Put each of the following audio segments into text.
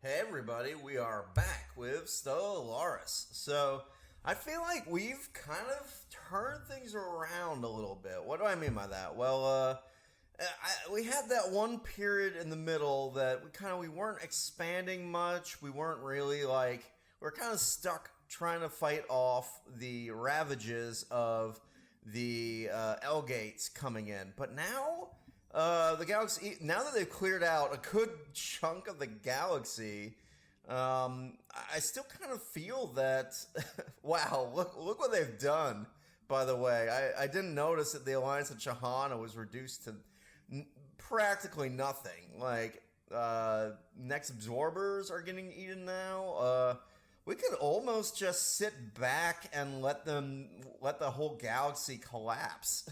Hey everybody, we are back with Stellaris. So, I feel like we've kind of turned things around a little bit. What do I mean by that? Well, we had that one period in the middle that we weren't expanding much. We weren't really we're kind of stuck trying to fight off the ravages of the L-gates coming in. But now the galaxy, now that they've cleared out a good chunk of the galaxy, I still kind of feel that, wow, look what they've done, by the way. I didn't notice that the Alliance of Chahana was reduced to practically nothing. Next absorbers are getting eaten now. We could almost just sit back and let the whole galaxy collapse.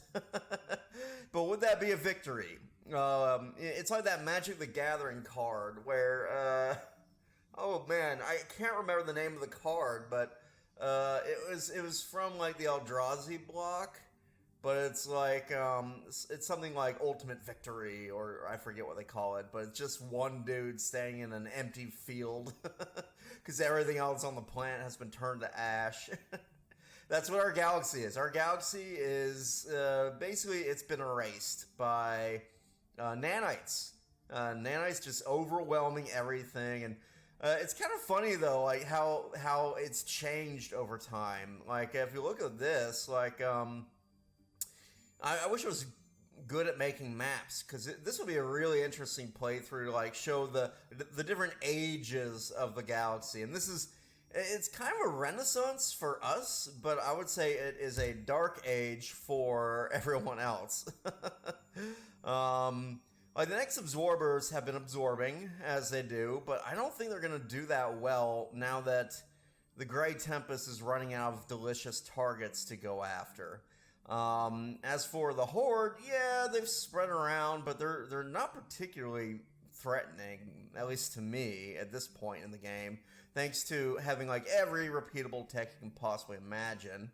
But would that be a victory? It's like that Magic the Gathering card where, oh man, I can't remember the name of the card, but it was from like the Eldrazi block. But it's it's something like Ultimate Victory, or I forget what they call it, but it's just one dude staying in an empty field because everything else on the planet has been turned to ash. That's what our galaxy is. Our galaxy is basically, it's been erased by nanites. Nanites just overwhelming everything, and it's kind of funny though, like how it's changed over time. Like if you look at this, I wish it was good at making maps, because this would be a really interesting playthrough to like show the different ages of the galaxy. And it's kind of a renaissance for us, but I would say it is a dark age for everyone else. Like the next absorbers have been absorbing as they do, but I don't think they're going to do that well now that the Grey Tempest is running out of delicious targets to go after. As for the Horde, yeah, they've spread around, but they're not particularly threatening, at least to me, at this point in the game, thanks to having like every repeatable tech you can possibly imagine.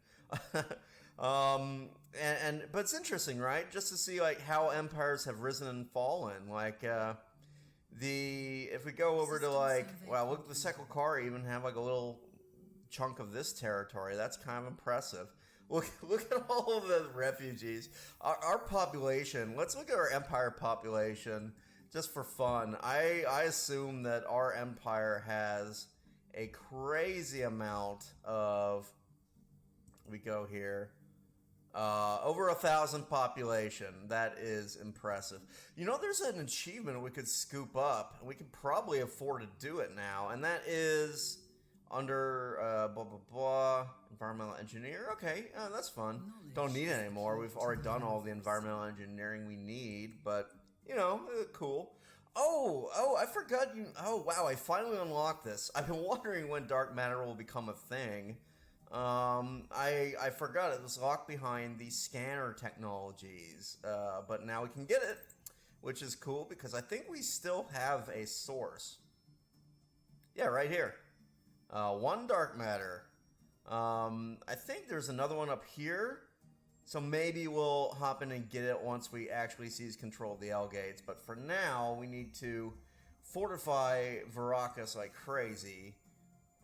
But it's interesting, right? Just to see like how empires have risen and fallen. If we go over to look, the Sekulkari even have like a little chunk of this territory. That's kind of impressive. Look at all of the refugees. Our population, let's look at our empire population just for fun. I assume that our empire has a crazy amount of, we go here, over 1,000 population. That is impressive. You know, there's an achievement we could scoop up, and we could probably afford to do it now, and that is under blah blah blah, environmental engineer. Okay, that's fun. Don't need it anymore. We've already done all the environmental engineering we need, but you know, cool. Oh, I forgot you. Oh wow, I finally unlocked this. I've been wondering when dark matter will become a thing. I forgot it was locked behind the scanner technologies, but now we can get it, which is cool because I think we still have a source. Yeah, right here. One dark matter. I think there's another one up here. So maybe we'll hop in and get it once we actually seize control of the L-gates. But for now, we need to fortify Varakas like crazy.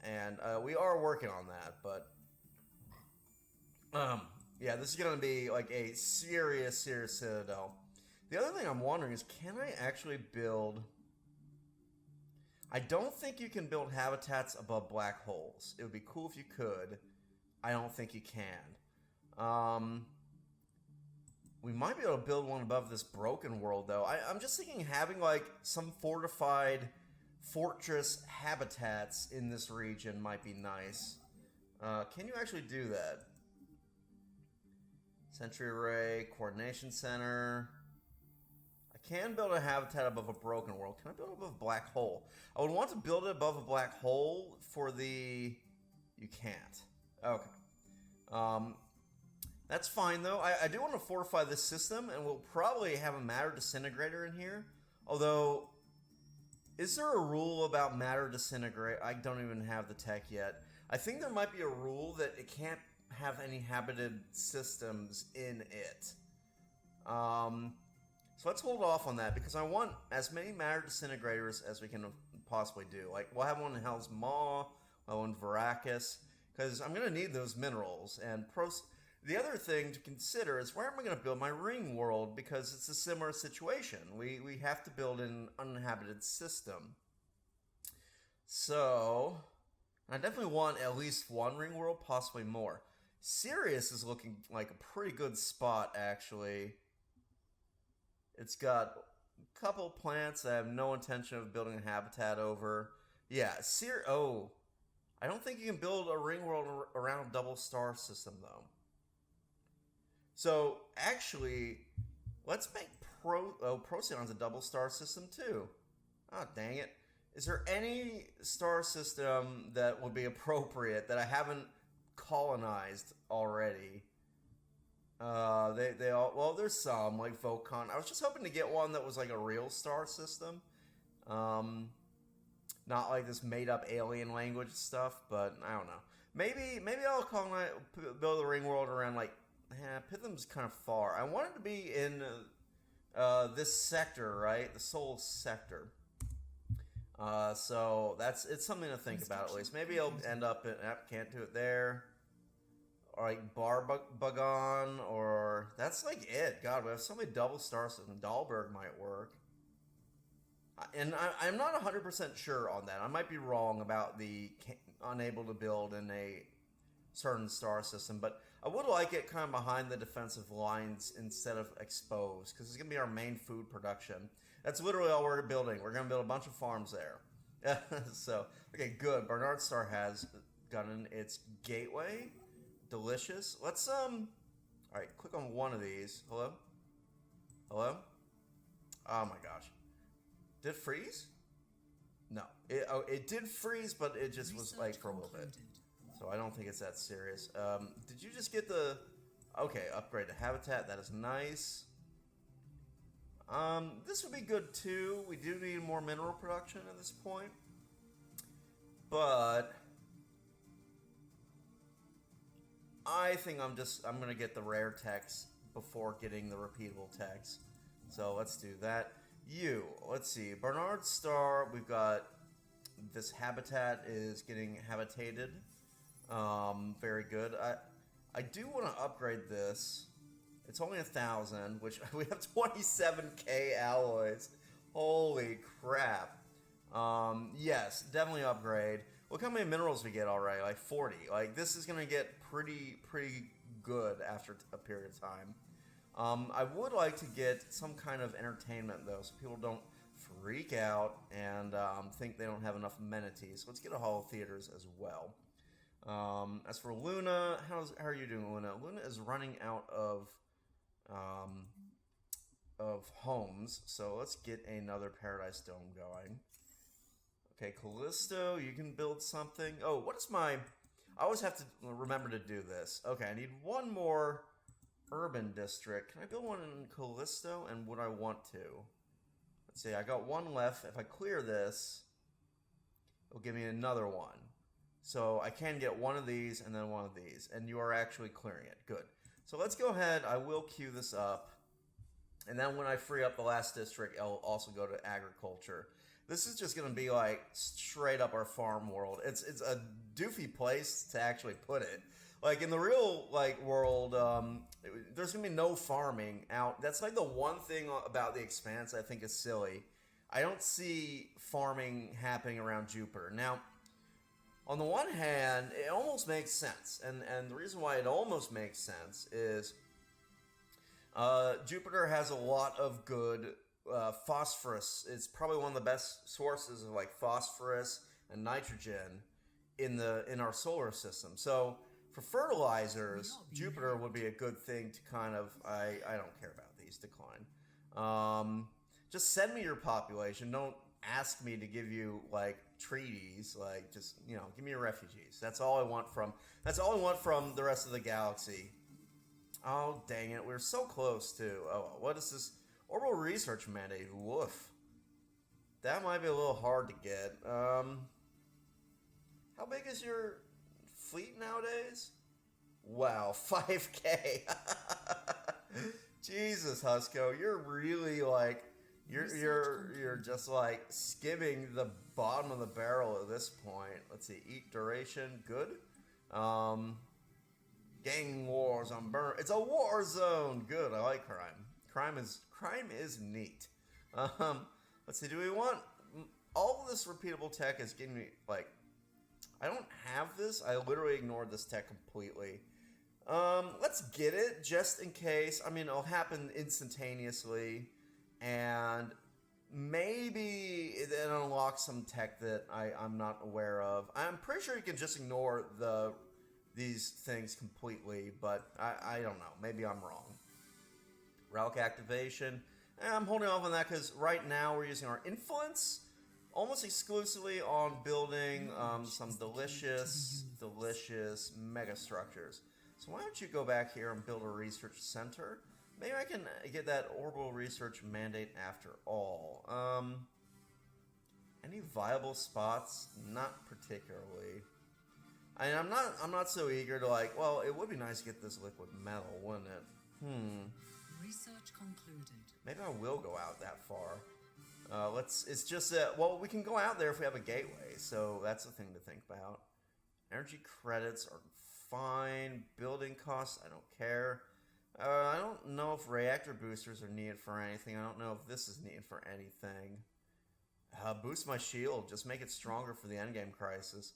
And we are working on that. But yeah, this is going to be like a serious citadel. The other thing I'm wondering is, can I actually build... I don't think you can build habitats above black holes. It would be cool if you could. I don't think you can. We might be able to build one above this broken world, though. I'm just thinking having, like, some fortified fortress habitats in this region might be nice. Can you actually do that? Sentry array, coordination center... I can build a habitat above a broken world. Can I build it above a black hole? I would want to build it above a black hole for the... You can't. Okay. That's fine, though. I do want to fortify this system, and we'll probably have a matter disintegrator in here. Although, is there a rule about matter disintegrate? I don't even have the tech yet. I think there might be a rule that it can't have any habited systems in it. So let's hold off on that, because I want as many matter disintegrators as we can possibly do. Like, we'll have one in Hell's Maw, we'll have one in Verakus, because I'm going to need those minerals. And the other thing to consider is where am I going to build my ring world, because it's a similar situation. We have to build an uninhabited system. So, I definitely want at least one ring world, possibly more. Sirius is looking like a pretty good spot, actually. It's got a couple plants that I have no intention of building a habitat over. Yeah, oh, I don't think you can build a ring world around a double star system, though. So, actually, let's make Procyon's a double star system, too. Oh, dang it. Is there any star system that would be appropriate that I haven't colonized already? They all, well, there's some, like Vocon. I was just hoping to get one that was like a real star system. Not like this made-up alien language stuff, but I don't know. Maybe I'll build a ring world around, like, Pithom's kind of far. I want it to be in this sector, right? The Soul Sector. So it's something to think about, at least. Maybe I'll end up in, can't do it there. Or like Barbagon, or that's like it. God, we have so many double star systems. Dahlberg might work. And I'm not 100% sure on that. I might be wrong about the unable to build in a certain star system, but I would like it kind of behind the defensive lines instead of exposed, because it's going to be our main food production. That's literally all we're building. We're going to build a bunch of farms there. So, okay, good. Bernard Star has gotten its gateway. Delicious. Let's, alright, click on one of these. Hello? Hello? Oh my gosh. Did it freeze? No. It did freeze, but it just was like for a little bit. So I don't think it's that serious. Did you just get the... Okay, upgrade to habitat. That is nice. This would be good too. We do need more mineral production at this point. But... I think I'm going to get the rare text before getting the repeatable text. So let's do that. Let's see. Bernard Star, we've got this habitat is getting habitated. Very good. I do want to upgrade this. It's only 1,000, which we have 27k alloys. Holy crap. Yes, definitely upgrade. Look how many minerals we get already, like 40. Like, this is going to get pretty good after a period of time. I would like to get some kind of entertainment, though, so people don't freak out and think they don't have enough amenities. Let's get a Hall of Theaters as well. As for Luna, how are you doing, Luna? Luna is running out of homes, so let's get another Paradise Dome going. Okay, Callisto, you can build something. Oh, what is my... I always have to remember to do this. Okay, I need one more urban district. Can I build one in Callisto? And would I want to? Let's see, I got one left. If I clear this, it'll give me another one. So I can get one of these and then one of these. And you are actually clearing it. Good. So let's go ahead. I will queue this up. And then when I free up the last district, I'll also go to agriculture. This is just going to be like straight up our farm world. It's a doofy place to actually put it. Like in the real world, there's going to be no farming out. That's like the one thing about the Expanse I think is silly. I don't see farming happening around Jupiter. Now, on the one hand, it almost makes sense. And the reason why it almost makes sense is Jupiter has a lot of good phosphorus. It's probably one of the best sources of like phosphorus and nitrogen in our solar system. So for fertilizers, Jupiter would be a good thing to kind of, I don't care about these, decline. Just send me your population. Don't ask me to give you like treaties. Like just, give me your refugees. That's all I want from the rest of the galaxy. Oh, dang it. We're so close to, what is this? Orbital research mandate. Woof. That might be a little hard to get. How big is your fleet nowadays? Wow, 5k. Jesus, Husko, you're really You're just like skimming the bottom of the barrel at this point. Let's see, eat duration, good. Gang wars on burn. It's a war zone. Good. I like crime. Crime is neat. Let's see. Do we want all of this repeatable tech? Is getting me like. I don't have this. I literally ignored this tech completely. Let's get it just in case. I mean, it'll happen instantaneously, and maybe it unlocks some tech that I'm not aware of. I'm pretty sure you can just ignore these things completely, but I don't know. Maybe I'm wrong. Relic activation. I'm holding off on that because right now we're using our influence almost exclusively on building some delicious mega structures. So why don't you go back here and build a research center? Maybe I can get that orbital research mandate after all. Any viable spots? Not particularly. I mean, I'm not so eager to like. Well, it would be nice to get this liquid metal, wouldn't it? Research concluded. Maybe I will go out that far. It's just that. Well, we can go out there if we have a gateway, so that's a thing to think about. Energy credits are fine. Building costs, I don't care. I don't know if reactor boosters are needed for anything. I don't know if this is needed for anything. Boost my shield. Just make it stronger for the endgame crisis.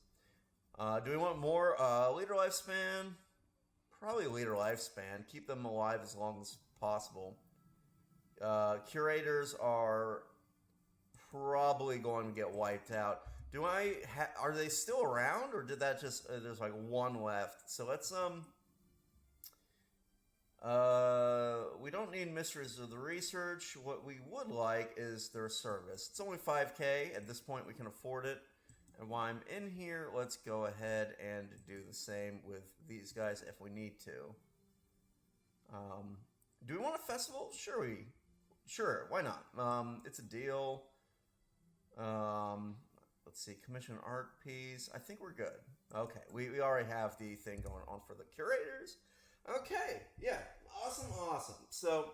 Do we want more leader lifespan? Probably leader lifespan. Keep them alive as long as possible. Curators are probably going to get wiped out. Are they still around, or did that just there's like one left? So let's we don't need mysteries of the research. What we would like is their service. It's only 5K at this point. We can afford it. And while I'm in here, let's go ahead and do the same with these guys if we need to. Do we want a festival? Sure, why not? It's a deal. Let's see, commission art piece. I think we're good. Okay, we already have the thing going on for the curators. Okay, yeah, awesome. So,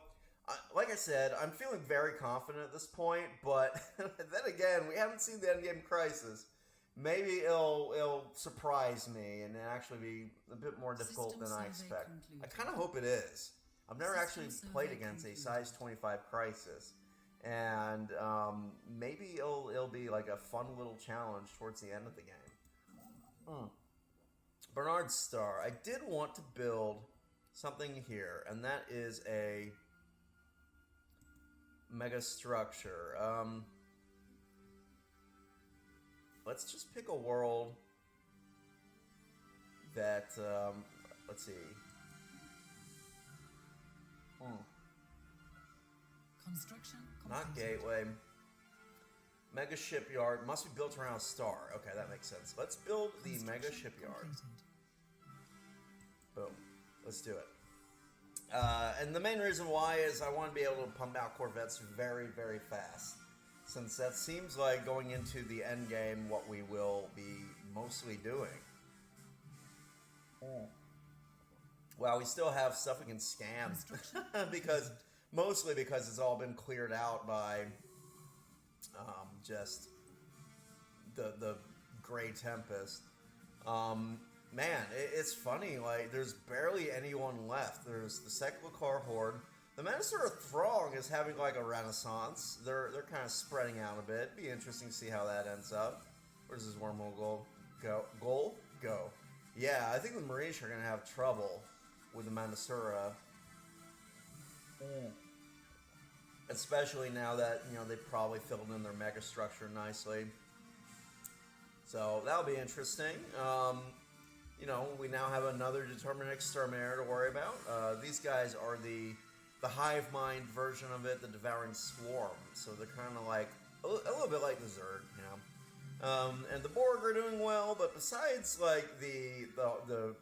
like I said, I'm feeling very confident at this point, but then again, we haven't seen the endgame crisis. Maybe it'll surprise me and actually be a bit more difficult than I expect. I kind of hope it is. I've never actually played against a size 25 crisis, and maybe it'll be like a fun little challenge towards the end of the game. Bernard's Star. I did want to build something here, and that is a mega structure. Let's just pick a world that, let's see. Construction Not gateway. Mega shipyard must be built around a star. Okay, that makes sense. Let's build the mega shipyard. Boom. Let's do it. And the main reason why is I want to be able to pump out Corvettes very, very fast. Since that seems like going into the end game what we will be mostly doing. Well, we still have stuff we can scan. Mostly because it's all been cleared out by just the Grey Tempest. Man, it's funny, like, there's barely anyone left. There's the Secular Horde. The Minister of Throng is having, like, a renaissance. They're kind of spreading out a bit. Be interesting to see how that ends up. Where's this wormhole go? Go. Yeah, I think the Marines are going to have trouble with the Manasura. Especially now that, they probably filled in their mega structure nicely. So, that'll be interesting. We now have another determined exterminator to worry about. These guys are the hive mind version of it, the devouring swarm. So they're kind of like a little bit like the Zerg, and the Borg are doing well, but besides like the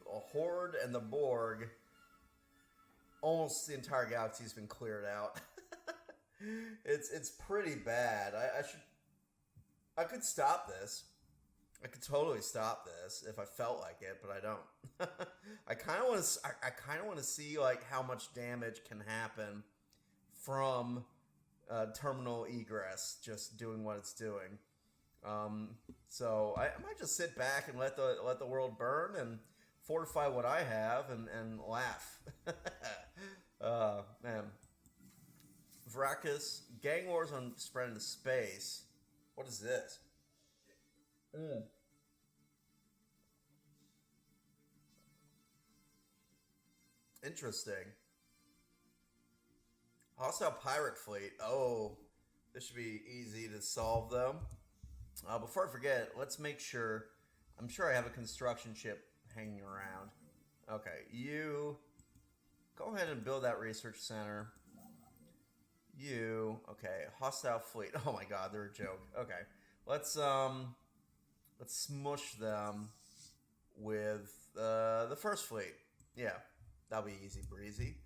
Horde and the Borg, almost the entire galaxy's been cleared out. It's pretty bad. I could stop this. I could totally stop this if I felt like it, but I don't. I kind of want to see like how much damage can happen from terminal egress, just doing what it's doing. So I might just sit back and let the world burn and fortify what I have and laugh. Man. Vracus, gang wars on spread into space. What is this? Interesting. Hostile pirate fleet. Oh, this should be easy to solve though. Before I forget, let's make sure. I'm sure I have a construction ship hanging around. Okay, you go ahead and build that research center. You okay? Hostile fleet. Oh my God, they're a joke. Okay, let's smush them with the first fleet. Yeah, that'll be easy breezy.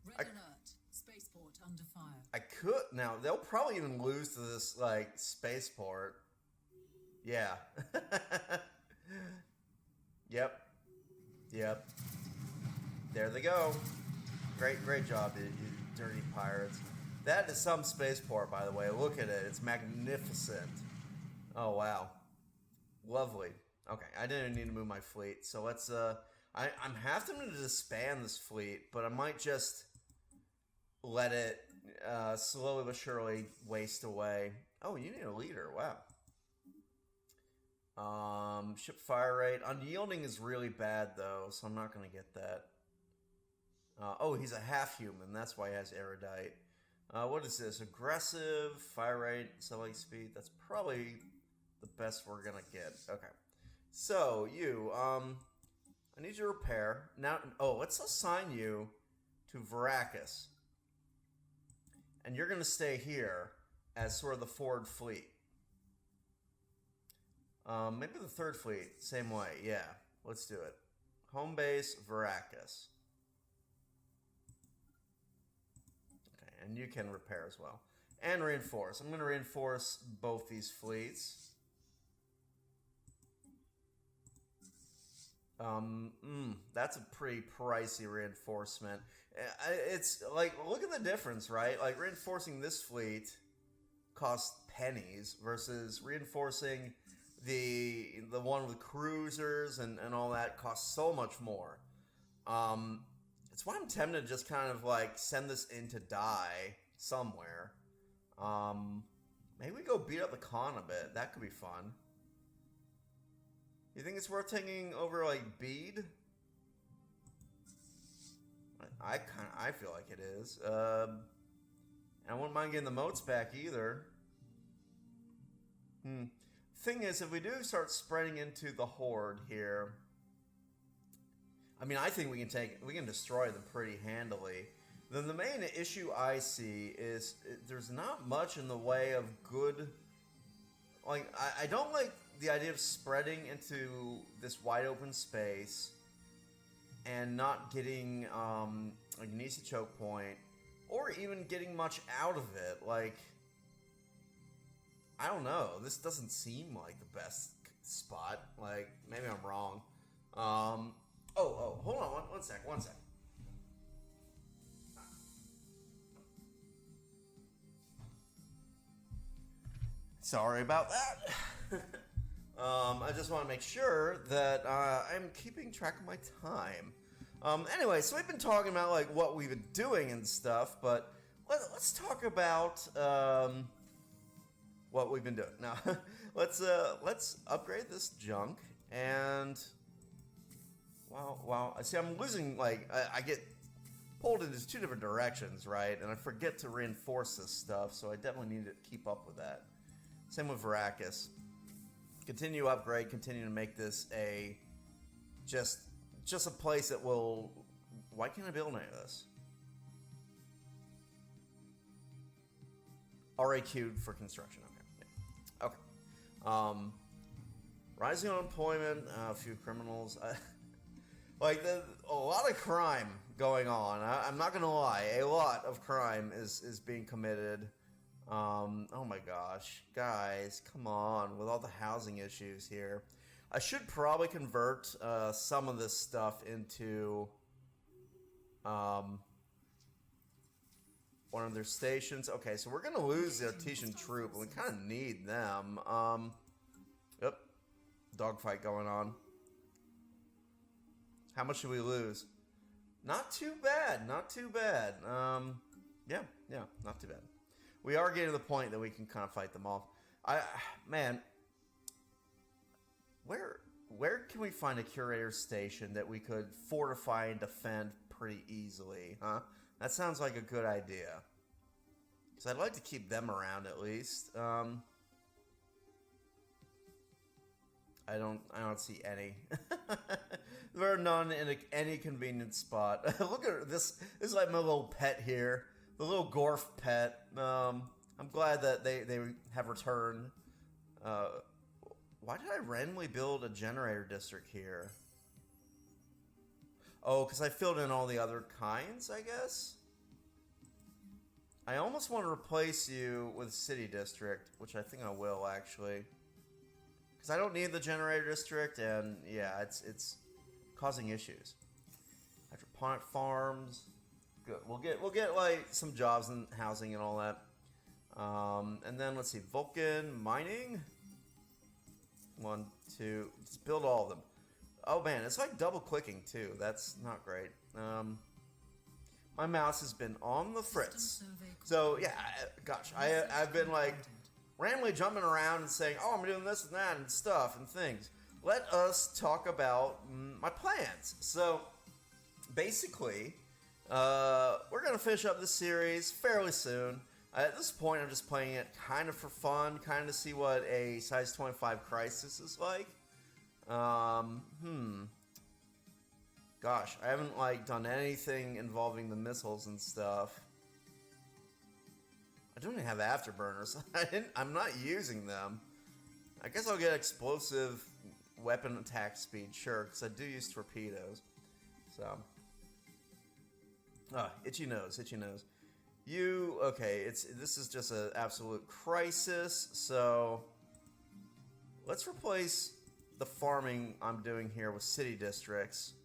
Red alert. Spaceport under fire. I could now. They'll probably even lose to this like spaceport. Yeah. Yep. There they go. Great job, you dirty pirates. That is some spaceport, by the way. Look at it. It's magnificent. Oh wow. Lovely. Okay, I didn't need to move my fleet, so let's I'm half tempted to disband this fleet, but I might just let it slowly but surely waste away. Oh, you need a leader. Wow. Ship fire rate. Unyielding is really bad, though, so I'm not going to get that. Oh, he's a half-human. That's why he has erudite. What is this? Aggressive, fire rate, accelerating speed. That's probably the best we're going to get. Okay. So, you, I need you to repair. Now, let's assign you to Vracus. And you're going to stay here as sort of the forward fleet. Maybe the third fleet, same way. Yeah, let's do it. Home base, Vracus. Okay, and you can repair as well. And reinforce. I'm going to reinforce both these fleets. That's a pretty pricey reinforcement. It's like, look at the difference, right? Like, reinforcing this fleet costs pennies versus reinforcing the one with cruisers and all that costs so much more. It's why I'm tempted to just kind of like send this in to die somewhere. Maybe we go beat up the con a bit. That could be fun. You think it's worth taking over like Bede? I feel like it is. And I wouldn't mind getting the moats back either. Thing is, if we do start spreading into the horde here, I mean, I think we can destroy them pretty handily. Then the main issue I see is there's not much in the way of good. Like, I don't like the idea of spreading into this wide open space and not getting like an easy choke point, or even getting much out of it. Like, I don't know. This doesn't seem like the best spot. Like, maybe I'm wrong. Hold on one sec. Sorry about that. I just want to make sure that I'm keeping track of my time. Anyway, so we've been talking about like what we've been doing and stuff, but let's talk about what we've been doing. Now, let's upgrade this junk and wow. I see I'm losing, like, I get pulled into two different directions, right? And I forget to reinforce this stuff, so I definitely need to keep up with that. Same with Vracus. Continue to upgrade, continue to make this a just a place that will. Why can't I build any of this? Already queued for construction. Okay. Yeah. Okay. Rising unemployment, a few criminals. Like, a lot of crime going on. I'm not gonna lie, a lot of crime is being committed. Oh my gosh, guys, come on, with all the housing issues here. I should probably convert some of this stuff into one of their stations. Okay, so we're gonna lose the Artesian troop, and we kind of need them. Yep, dogfight going on. How much do we lose? Not too bad, not too bad. Yeah, not too bad. We are getting to the point that we can kind of fight them off. Man, where can we find a curator station that we could fortify and defend pretty easily, huh? That sounds like a good idea. Because I'd like to keep them around at least. I don't see any. There are none in any convenient spot. Look at this. This is like my little pet here. The little Gorf pet. I'm glad that they have returned. Why did I randomly build a generator district here? Oh, because I filled in all the other kinds, I guess? I almost want to replace you with City District, which I think I will, actually. Because I don't need the generator district, and yeah, it's causing issues. Hydroponic farms. Good. We'll get like some jobs and housing and all that. And then let's see, Vulcan mining. 1, 2. Let's build all of them. Oh man, it's like double clicking too. That's not great. My mouse has been on the fritz. So yeah, gosh, I've been like randomly jumping around and saying, oh, I'm doing this and that and stuff and things. Let us talk about my plans. So basically, we're gonna finish up this series fairly soon. At this point, I'm just playing it kind of for fun, kind of to see what a size 25 crisis is like. Gosh, I haven't like done anything involving the missiles and stuff. I don't even have afterburners. I'm not using them. I guess I'll get explosive weapon attack speed, sure, because I do use torpedoes. So, itchy nose, itchy nose. Okay, this is just an absolute crisis, so let's replace the farming I'm doing here with city districts,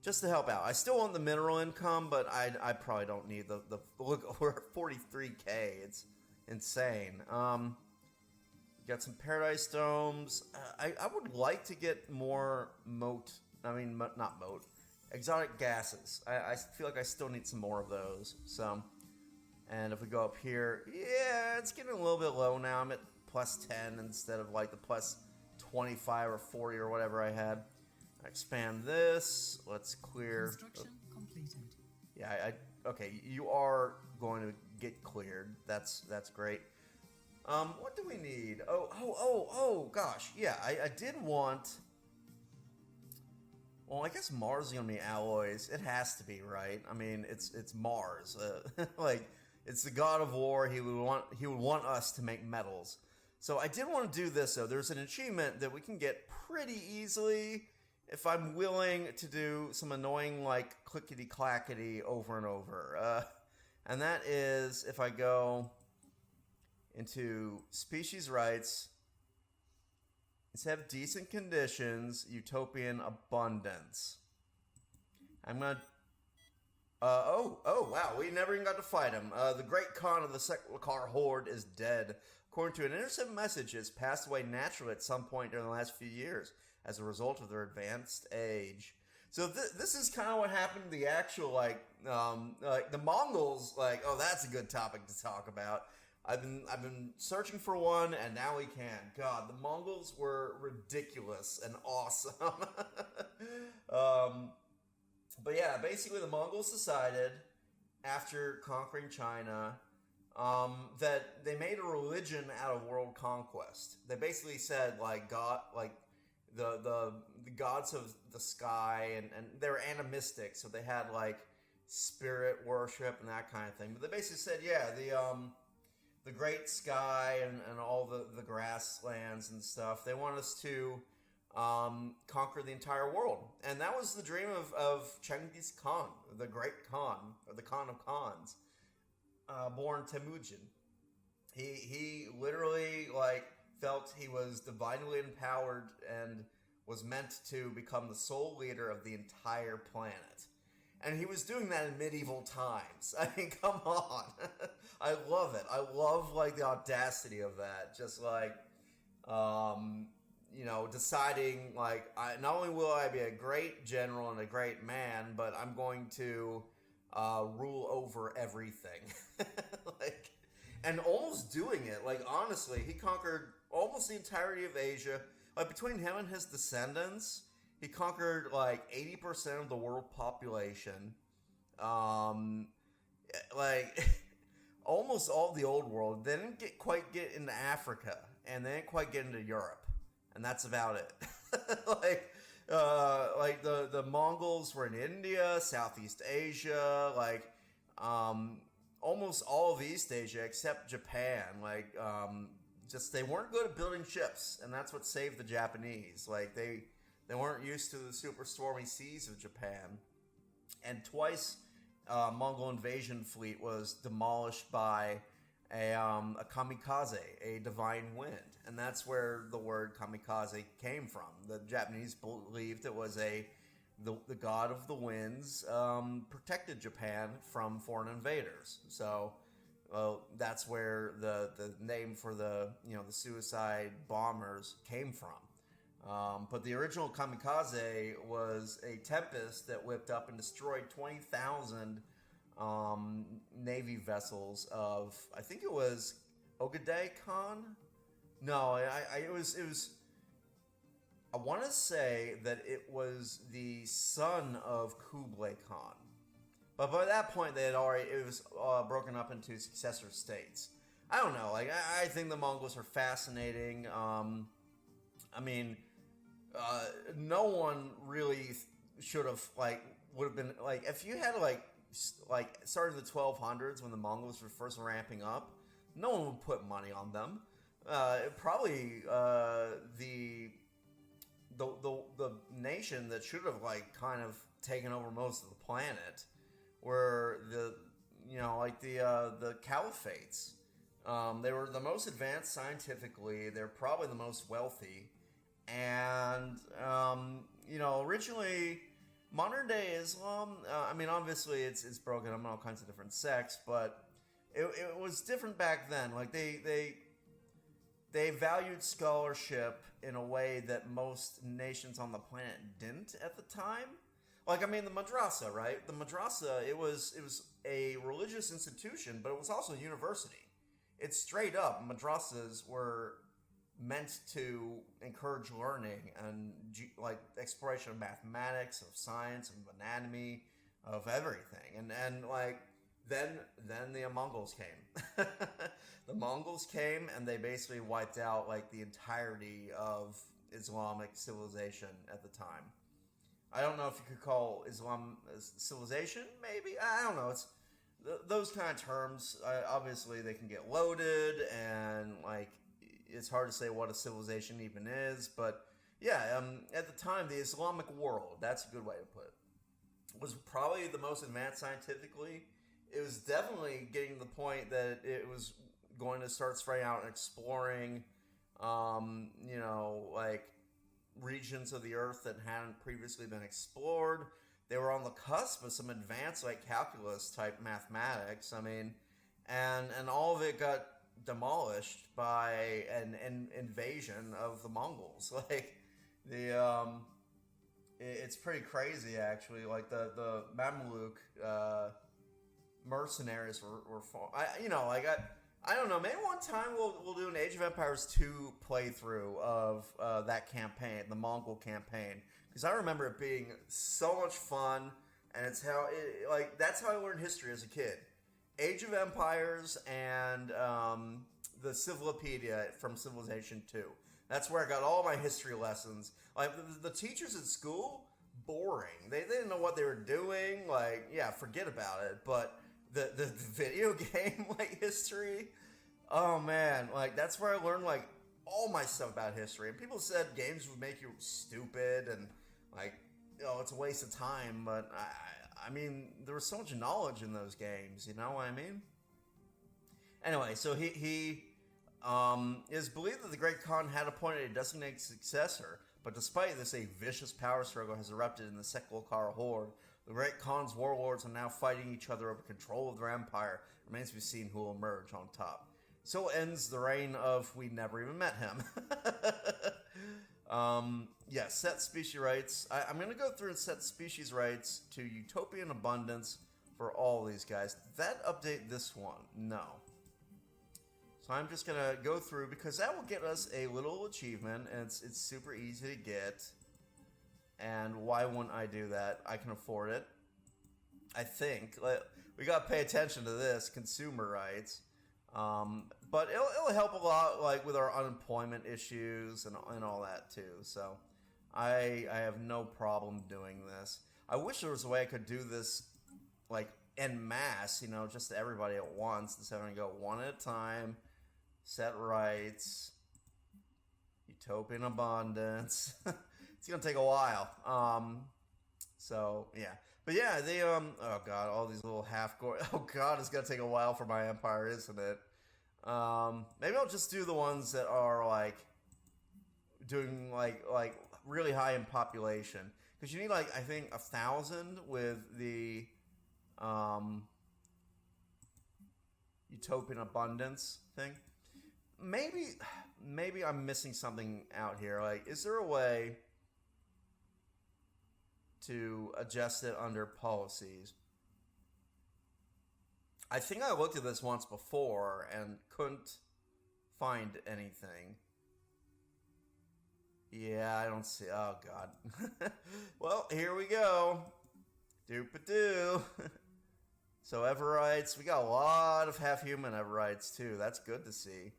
just to help out. I still want the mineral income, but I probably don't need the look, we're at 43k, it's insane. Got some paradise domes. I would like to get more not moat, exotic gases. I feel like I still need some more of those, so. And if we go up here, yeah, it's getting a little bit low now. I'm at plus 10 instead of like the plus 25 or 40 or whatever I had. I expand this. Let's clear. Construction completed. Yeah, okay, you are going to get cleared. That's great. What do we need? Oh, gosh. Yeah, I did want. Well, I guess Mars is gonna be alloys. It has to be, right? I mean, it's Mars. Like. It's the god of war. He would want us to make metals. So I did want to do this though. There's an achievement that we can get pretty easily if I'm willing to do some annoying like clickety clackety over and over. And that is if I go into species rights, instead of decent conditions, utopian abundance. I'm gonna. Wow, we never even got to fight him. The great Khan of the Seklar Horde is dead. According to an intercept message, it's passed away naturally at some point during the last few years as a result of their advanced age. So this is kind of what happened to the actual, like the Mongols, oh, that's a good topic to talk about. I've been searching for one, and now we can. God, the Mongols were ridiculous and awesome. But yeah, basically the Mongols decided, after conquering China, that they made a religion out of world conquest. They basically said, God, the gods of the sky, and they were animistic, so they had, spirit worship and that kind of thing. But they basically said, yeah, the great sky and all the grasslands and stuff, they want us to conquer the entire world. And that was the dream of Genghis Khan, the great Khan, or the Khan of Khans, born Temujin. He literally felt he was divinely empowered and was meant to become the sole leader of the entire planet. And he was doing that in medieval times. I mean, come on. I love it. I love, like, the audacity of that. Just, like, deciding, like, not only will I be a great general and a great man, but I'm going to rule over everything. Like, and almost doing it. Like, honestly, he conquered almost the entirety of Asia. Like, between him and his descendants, he conquered, like, 80% of the world population. Like, almost all the old world. They didn't quite get into Africa, and they didn't quite get into Europe. And that's about it. Like the Mongols were in India, Southeast Asia, like, almost all of East Asia except Japan. Like, just they weren't good at building ships, and that's what saved the Japanese. Like, they weren't used to the super stormy seas of Japan. And twice, Mongol invasion fleet was demolished by a kamikaze, a divine wind. And that's where the word kamikaze came from. The Japanese believed it was the god of the winds protected Japan from foreign invaders. So that's where the name for the suicide bombers came from. But the original kamikaze was a tempest that whipped up and destroyed 20,000 Navy vessels of, I think it was Ogadai Khan? No, it was, I want to say that it was the son of Kublai Khan. But by that point, it was broken up into successor states. I don't know, like, I think the Mongols are fascinating. I mean, no one really should have, like, would have been, like, if you had, like started in the 1200s when the Mongols were first ramping up, no one would put money on them. Probably the nation that should have, like, kind of taken over most of the planet were the caliphates. They were the most advanced scientifically. They're probably the most wealthy. And, originally, modern day Islam, I mean, obviously it's broken up in all kinds of different sects, but it was different back then. Like, they valued scholarship in a way that most nations on the planet didn't at the time. Like, I mean, the madrasa, right? The madrasa, it was a religious institution, but it was also a university. It's straight up, madrasas were meant to encourage learning and, like, exploration of mathematics, of science, of anatomy, of everything. And like, then the Mongols came. The Mongols came and they basically wiped out, like, the entirety of Islamic civilization at the time. I don't know if you could call Islam a civilization, maybe. I don't know. It's those kind of terms. Obviously, they can get loaded, and, like, it's hard to say what a civilization even is. But yeah, at the time, the Islamic world, that's a good way to put it, was probably the most advanced scientifically. It was definitely getting to the point that it was going to start spreading out and exploring, like, regions of the earth that hadn't previously been explored. They were on the cusp of some advanced, like, calculus type mathematics. I mean, and all of it got demolished by an invasion of the Mongols. Like, it's pretty crazy, actually. Like, the Mamluk mercenaries were I don't know, maybe one time we'll do an Age of Empires 2 playthrough of that campaign, the Mongol campaign, because I remember it being so much fun, and it's that's how I learned history as a kid. Age of Empires and the Civilopedia from Civilization 2. That's where I got all my history lessons. Like, the teachers at school, boring. They didn't know what they were doing. Like, yeah, forget about it. But the video game, like, history, oh man, like, that's where I learned, like, all my stuff about history. And people said games would make you stupid and, like, it's a waste of time. But I mean, there was so much knowledge in those games, you know what I mean? Anyway, so he is believed that the Great Khan had appointed a designated successor, but despite this, a vicious power struggle has erupted in the Sekulkar horde The Great Khan's warlords are now fighting each other over control of their empire. It remains to be seen who will emerge on top. So ends the reign of we never even met him. Yeah, set species rights. I'm going to go through and set species rights to utopian abundance for all these guys. Did that update this one? No. So I'm just going to go through because that will get us a little achievement, and it's super easy to get. And why wouldn't I do that? I can afford it. I think. We got to pay attention to this, consumer rights. But it'll help a lot, like, with our unemployment issues and all that, too. So I have no problem doing this. I wish there was a way I could do this, like, en masse, you know, just to everybody at once, instead of having to go one at a time, set rights, utopian abundance. It's gonna take a while. So yeah, but yeah, they oh god, all these little oh god, it's gonna take a while for my empire, isn't it? Maybe I'll just do the ones that are like doing like really high in population, because you need like I think 1,000 with the utopian abundance thing. Maybe I'm missing something out here. Like, is there a way to adjust it under policies? I think I looked at this once before and couldn't find anything. Yeah, I don't see. Oh, God. Well, here we go. Doop-a-doo. So, Everites. We got a lot of half-human Everites, too. That's good to see.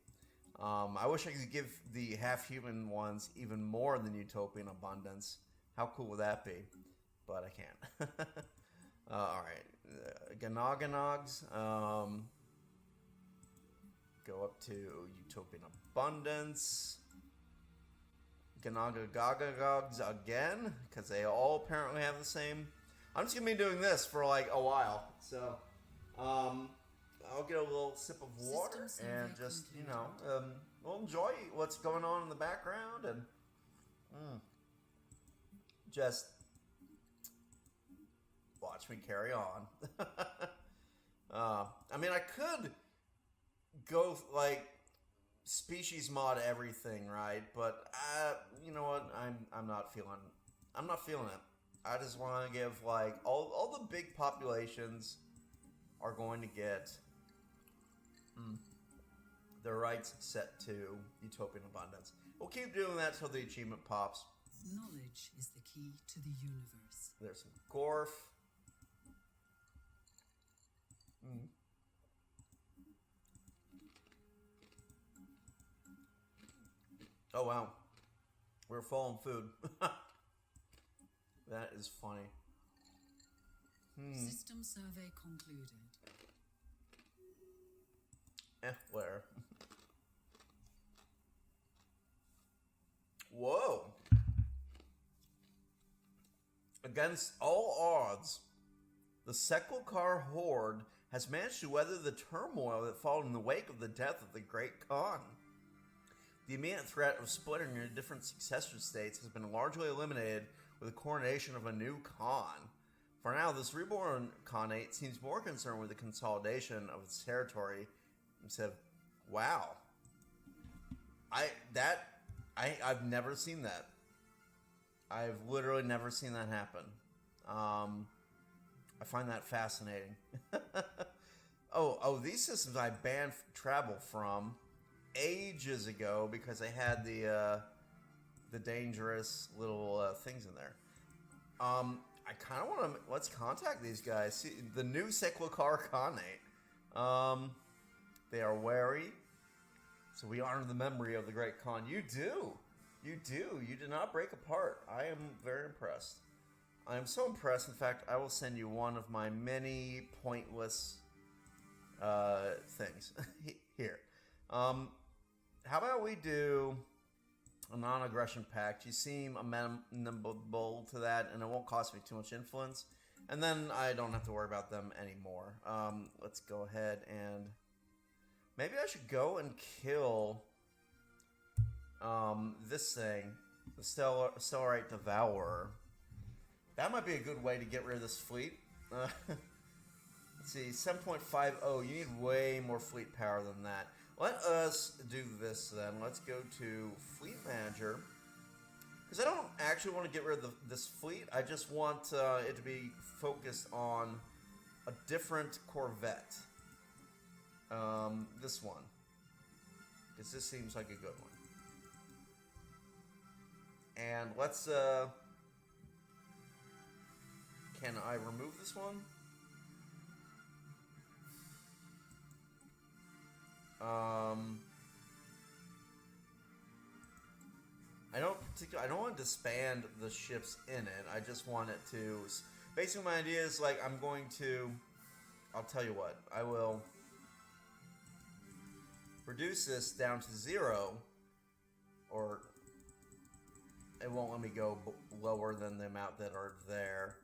I wish I could give the half-human ones even more than Utopian Abundance. How cool would that be? But I can't. Alright. Ganoganogs. Go up to Utopian Abundance. Ganogagagogs again, because they all apparently have the same. I'm just going to be doing this for like a while. So, I'll get a little sip of water and just, you know, we'll enjoy what's going on in the background and just watch me carry on. I mean, I could go like species mod everything, right? But you know what? I'm not feeling it. I just want to give like all the big populations are going to get their rights set to Utopian Abundance. We'll keep doing that till the achievement pops. Knowledge is the key to the universe. There's some Gorf. Oh wow, we're full on food. That is funny. System survey concluded. Where? Whoa. Against all odds, the Sekulkar horde has managed to weather the turmoil that followed in the wake of the death of the Great Khan. The immediate threat of splitting into different successor states has been largely eliminated with the coronation of a new Khan. For now, this reborn Khanate seems more concerned with the consolidation of its territory instead of, wow. I've never seen that. I've literally never seen that happen. I find that fascinating. These systems I banned travel from ages ago because they had the dangerous little things in there. I kind of want to let's contact these guys. See, the new Sekulkar Khanate. They are wary, so we honor the memory of the Great Khan. You do. You did not break apart. I am very impressed. I am so impressed. In fact, I will send you one of my many pointless things here. How about we do a non-aggression pact? You seem amenable to that, and it won't cost me too much influence. And then I don't have to worry about them anymore. Let's go ahead and maybe I should go and kill this thing, the Stellarite Devourer. That might be a good way to get rid of this fleet. Let's see, 7.50. You need way more fleet power than that. Let us do this then. Let's go to Fleet Manager. Because I don't actually want to get rid of this fleet. I just want it to be focused on a different Corvette. This one. Because this seems like a good one. And let's, can I remove this one? I don't want to disband the ships in it. I just want it to... Basically, my idea is, like, I'm going to... I'll tell you what. I will reduce this down to 0, or it won't let me go lower than the amount that are there.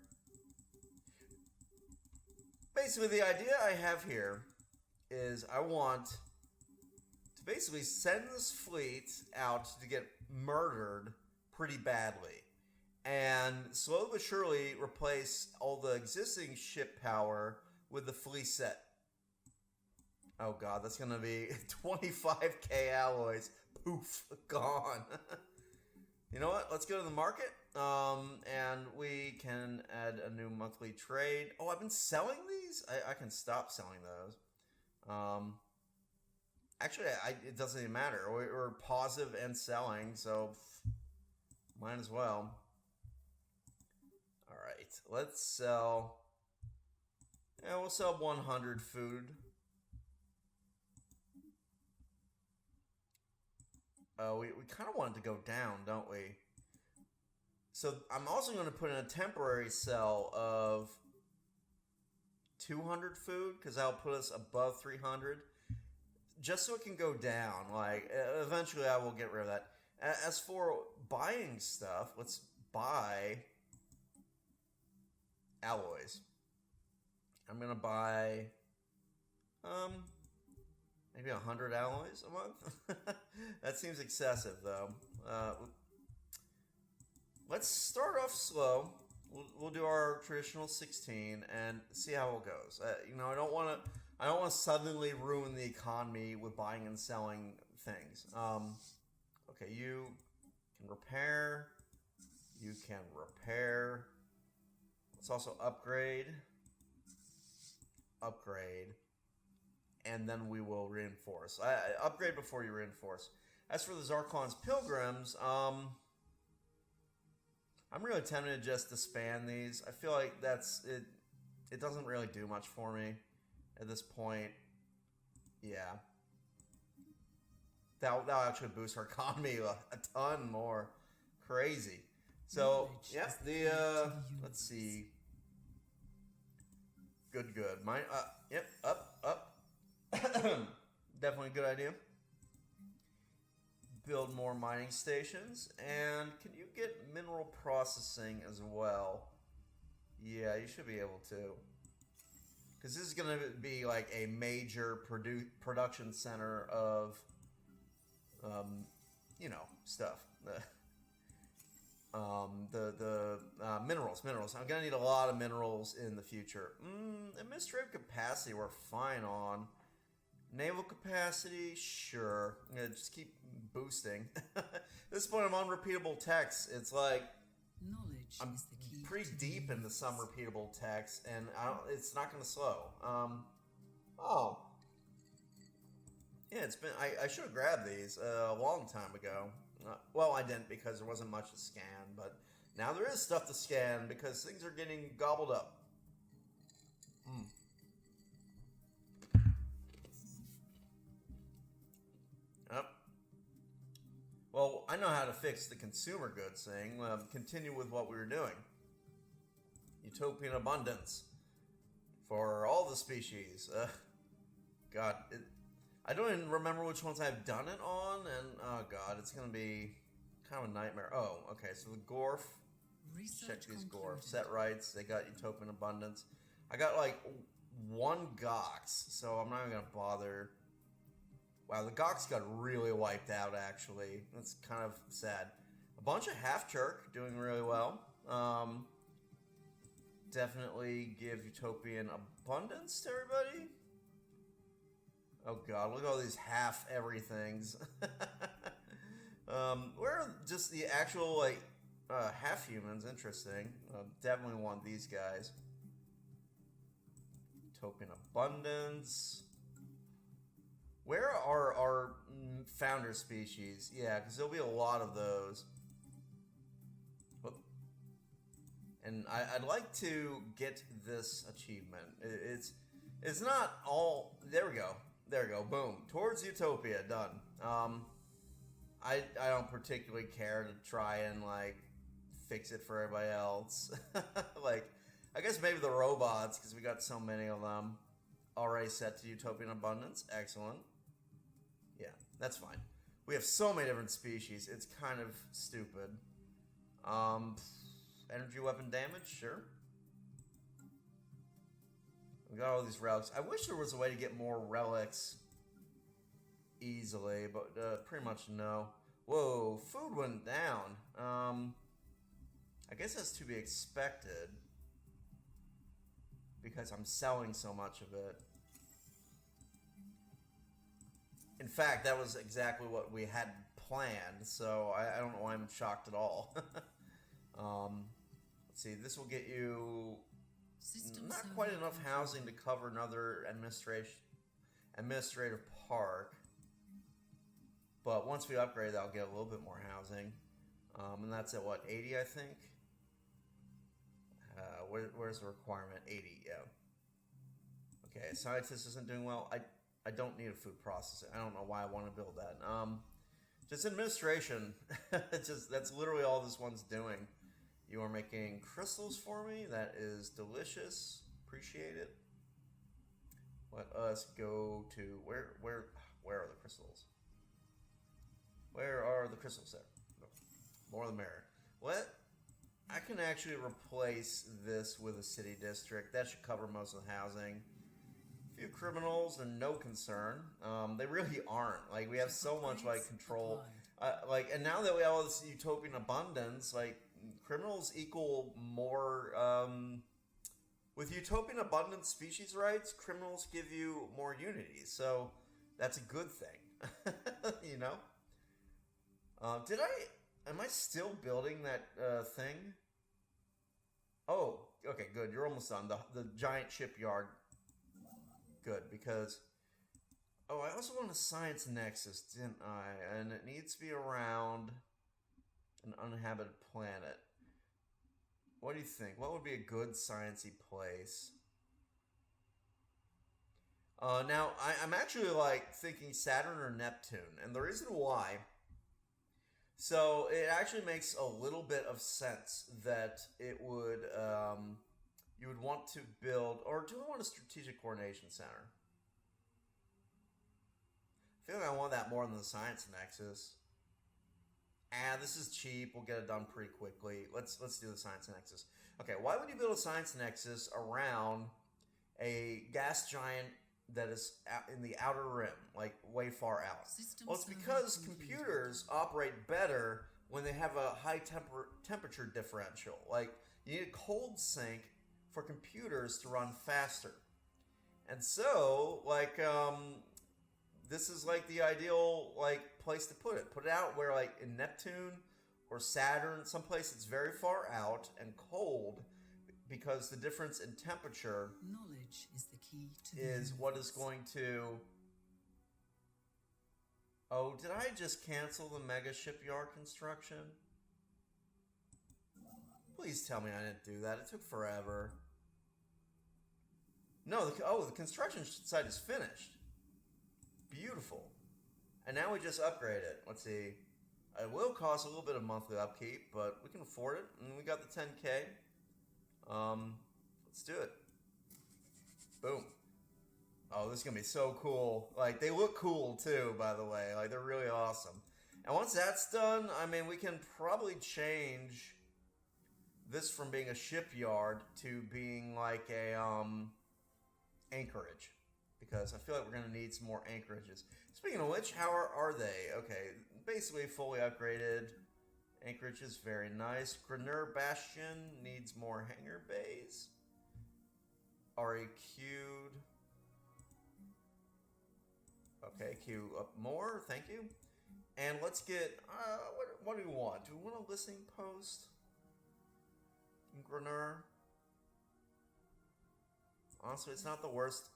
Basically, the idea I have here is I want to basically send this fleet out to get murdered pretty badly, and slowly but surely replace all the existing ship power with the fleet set. Oh god, that's gonna be 25k alloys. Poof, gone. You know what? Let's go to the market, and we can add a new monthly trade. Oh, I've been selling these? I can stop selling those. Actually, it doesn't even matter. We're positive and selling, so might as well. Alright, let's sell... Yeah, we'll sell 100 food. We kind of want it to go down, don't we? So I'm also going to put in a temporary sell of 200 food, because that'll put us above 300. Just so it can go down. Like, eventually I will get rid of that. As for buying stuff, let's buy alloys. I'm going to buy, maybe 100 alloys a month? That seems excessive, though. Let's start off slow. We'll do our traditional 16 and see how it goes. You know, I don't want to suddenly ruin the economy with buying and selling things. Okay, you can repair. You can repair. Let's also upgrade. Upgrade. And then we will reinforce. Upgrade before you reinforce. As for the Zarkon's Pilgrims, I'm really tempted to just disband these. I feel like that's it. It doesn't really do much for me at this point. Yeah. That'll actually boost our economy a ton more. Crazy. So, yeah, let's see. Good. Mine, yep, up. Definitely a good idea. Build more mining stations. And can you get mineral processing as well? Yeah, you should be able to. Because this is going to be like a major production center of, you know, stuff. Minerals. I'm going to need a lot of minerals in the future. Administrative capacity we're fine on. Naval capacity, sure. I'm going to just keep boosting. At this point, I'm on repeatable text. It's like, I'm pretty deep into some repeatable text, and it's not going to slow. Oh. Yeah, it's been... I should have grabbed these a long time ago. Well, I didn't because there wasn't much to scan, but now there is stuff to scan because things are getting gobbled up. Yep. Well, I know how to fix the consumer goods thing. Continue with what we were doing. Utopian abundance for all the species. God, I don't even remember which ones I've done it on, and oh god, it's gonna be kind of a nightmare. Oh, okay, so the Gorf. Check these Gorf. Set rights, they got Utopian abundance. I got like 1 Gox, so I'm not even gonna bother. Wow, the Gox got really wiped out, actually. That's kind of sad. A bunch of Half-Jerk doing really well. definitely give utopian abundance to everybody. Oh god, look at all these half everythings. Where are just the actual, like, half humans? Interesting. Definitely want these guys. Utopian abundance. Where are our founder species? Yeah, because there'll be a lot of those. And I'd like to get this achievement. It's not all. There we go. There we go. Boom. Towards Utopia. Done. I don't particularly care to try and, like, fix it for everybody else. Like, I guess maybe the robots, because we got so many of them already set to utopian abundance. Excellent. Yeah, that's fine. We have so many different species. It's kind of stupid. Energy weapon damage, sure. We got all these relics. I wish there was a way to get more relics easily, but pretty much no. Whoa, food went down. I guess that's to be expected because I'm selling so much of it. In fact, that was exactly what we had planned, so I don't know why I'm shocked at all. Let's see, this will get you not quite enough housing to cover another administrative park. But once we upgrade, that'll get a little bit more housing. And that's at what, 80, I think? Where's the requirement? 80, yeah. Okay, scientist isn't doing well. I don't need a food processor. I don't know why I want to build that. Just administration. That's literally all this one's doing. You are making crystals for me. That is delicious. Appreciate it. Let us go to where are the crystals? Where are the crystals there? More the merrier. I can actually replace this with a city district. That should cover most of the housing. A few criminals and no concern. They really aren't. Like, we have so much, like, control. And now that we have all this utopian abundance, like, criminals equal more, with utopian abundance species rights, criminals give you more unity, so that's a good thing, you know? Am I still building that, thing? Oh, okay, good, you're almost done, the giant shipyard, good, because, oh, I also want a science nexus, didn't I? And it needs to be around an uninhabited planet. What do you think? What would be a good sciencey place? Now, I'm actually, like, thinking Saturn or Neptune. And the reason why... So, it actually makes a little bit of sense that it would... you would want to build... Or do I want a strategic coordination center? I feel like I want that more than the science nexus. This is cheap. We'll get it done pretty quickly. Let's do the science nexus. Okay, why would you build a science nexus around a gas giant that is in the outer rim, like way far out? Well, it's because computers operate better when they have a high temperature differential. Like, you need a cold sink for computers to run faster. And so, like, this is like the ideal, like, place to put it. Put it out where, like, in Neptune or Saturn, someplace that's very far out and cold, because the difference in temperature knowledge is the key to is what is going to... Oh, did I just cancel the mega shipyard construction? Please tell me I didn't do that. It took forever. No, the construction site is finished. Beautiful. And now we just upgrade it. Let's see. It will cost a little bit of monthly upkeep, but we can afford it. And we got the 10K. Let's do it. Boom. Oh, this is going to be so cool. Like, they look cool, too, by the way. Like, they're really awesome. And once that's done, I mean, we can probably change this from being a shipyard to being like a, anchorage. Because I feel like we're going to need some more anchorages. Speaking of which, how are they? Okay, basically fully upgraded. Anchorage is very nice. Greneur Bastion needs more hangar bays. already queued. Okay, queue up more. Thank you. And let's get, what do we want? Do we want a listening post? Grenur? Honestly, it's not the worst.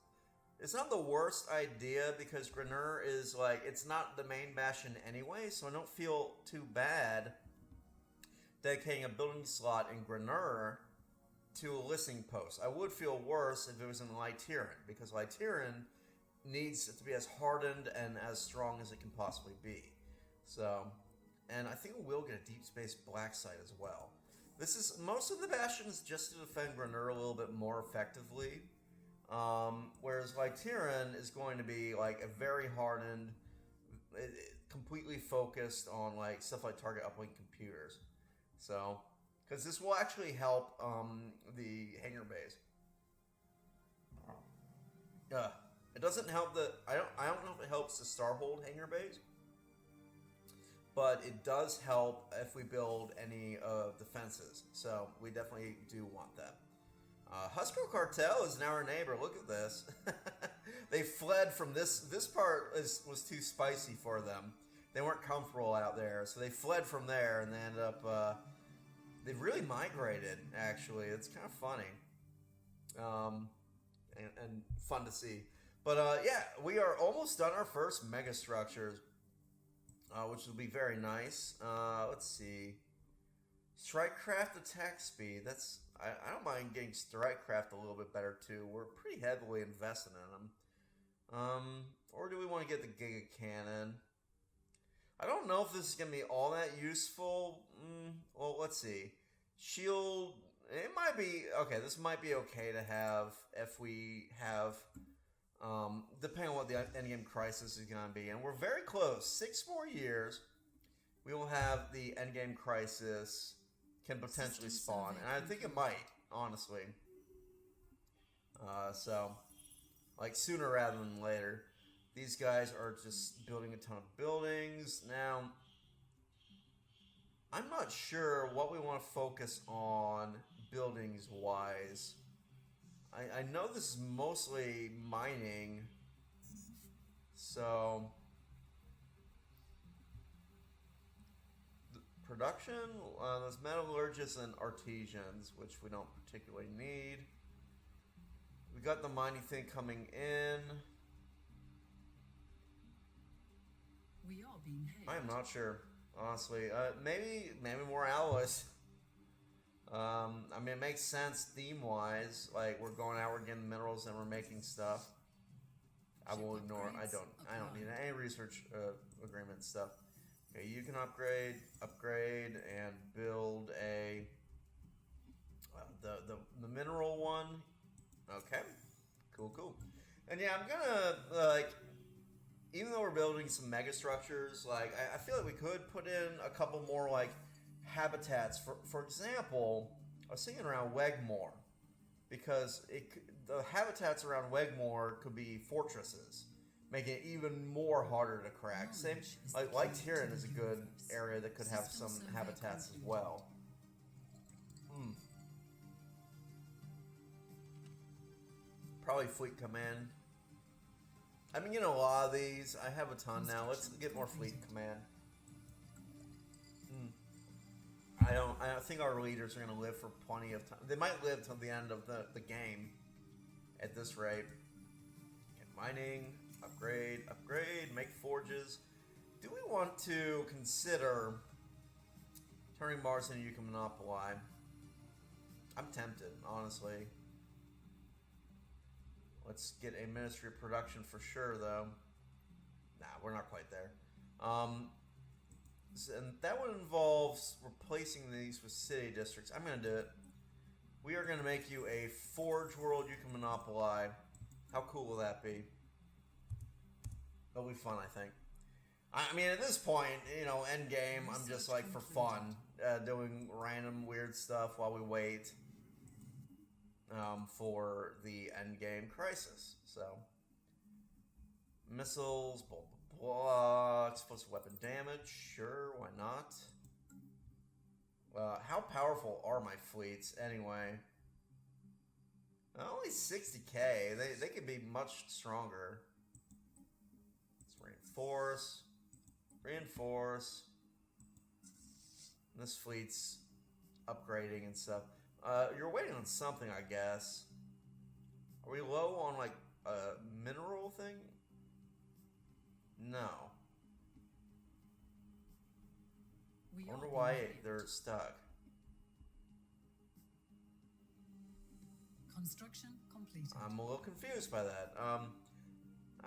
It's not the worst idea because Grenur is like, it's not the main bastion anyway, so I don't feel too bad dedicating a building slot in Grenur to a listening post. I would feel worse if it was in Lytiran, because Lytiran needs to be as hardened and as strong as it can possibly be. So, and I think we will get a deep space black site as well. This is, most of the bastions just to defend Grenur a little bit more effectively. Whereas Lytiran is going to be like a very hardened, completely focused on like stuff like target uplink computers. So, because this will actually help the hangar base. It doesn't help the, I don't know if it helps the Starhold hangar base, but it does help if we build any defenses. So we definitely do want that. Husker Cartel is now our neighbor. Look at this. They fled from this. This part was too spicy for them. They weren't comfortable out there, so they fled from there, and they ended up. They've really migrated. Actually, it's kind of funny, and fun to see. But yeah, we are almost done our first mega structures, which will be very nice. Let's see. Strikecraft attack speed. That's I don't mind getting Strikecraft a little bit better too. We're pretty heavily invested in them. Or do we want to get the Giga Cannon? I don't know if this is going to be all that useful. Well, let's see. Shield. It might be okay. This might be okay to have if we have. Depending on what the endgame crisis is going to be, and we're very close. 6 more years, we will have the endgame crisis can potentially spawn, and I think it might, honestly. So, like sooner rather than later. These guys are just building a ton of buildings. Now, I'm not sure what we want to focus on buildings-wise. I know this is mostly mining, so production, there's metallurgists and artisans, which we don't particularly need. We got the mining thing coming in. We are being hailed. I am not sure, honestly. Maybe more alloys. I mean, it makes sense theme-wise. Like, we're going out, we're getting minerals, and we're making stuff. I will ignore. I don't need any research agreement stuff. Okay, you can upgrade, and build a the mineral one. Okay, cool. And yeah, I'm gonna like. Even though we're building some mega structures, like I feel like we could put in a couple more like habitats. For example, I was thinking around Wegmore, because the habitats around Wegmore could be fortresses, making it even more harder to crack. Same like Tyrion is a good area that could have some habitats as well. Probably Fleet Command. I mean, you know, a lot of these. I have a ton now. Let's get more Fleet Command. I don't think our leaders are going to live for plenty of time. They might live till the end of the game at this rate. Get mining, upgrade, make forges. Do we want to consider turning Mars into Yucca Monopoly? I'm tempted, honestly. Let's get a Ministry of Production for sure, though. Nah, we're not quite there. And that one involves replacing these with city districts. I'm going to do it. We are going to make you a Forge World you can monopolize. How cool will that be? That'll be fun, I think. I mean, at this point, you know, end game, I'm just like for fun, doing random weird stuff while we wait for the end game crisis. So, missiles, blah blah blah, explosive weapon damage, sure, why not? How powerful are my fleets anyway? Only 60k. They could be much stronger. Let's reinforce. Reinforce. This fleet's upgrading and stuff. You're waiting on something, I guess. Are we low on, like, a mineral thing? No. I wonder why they're stuck. Construction completed. I'm a little confused by that. I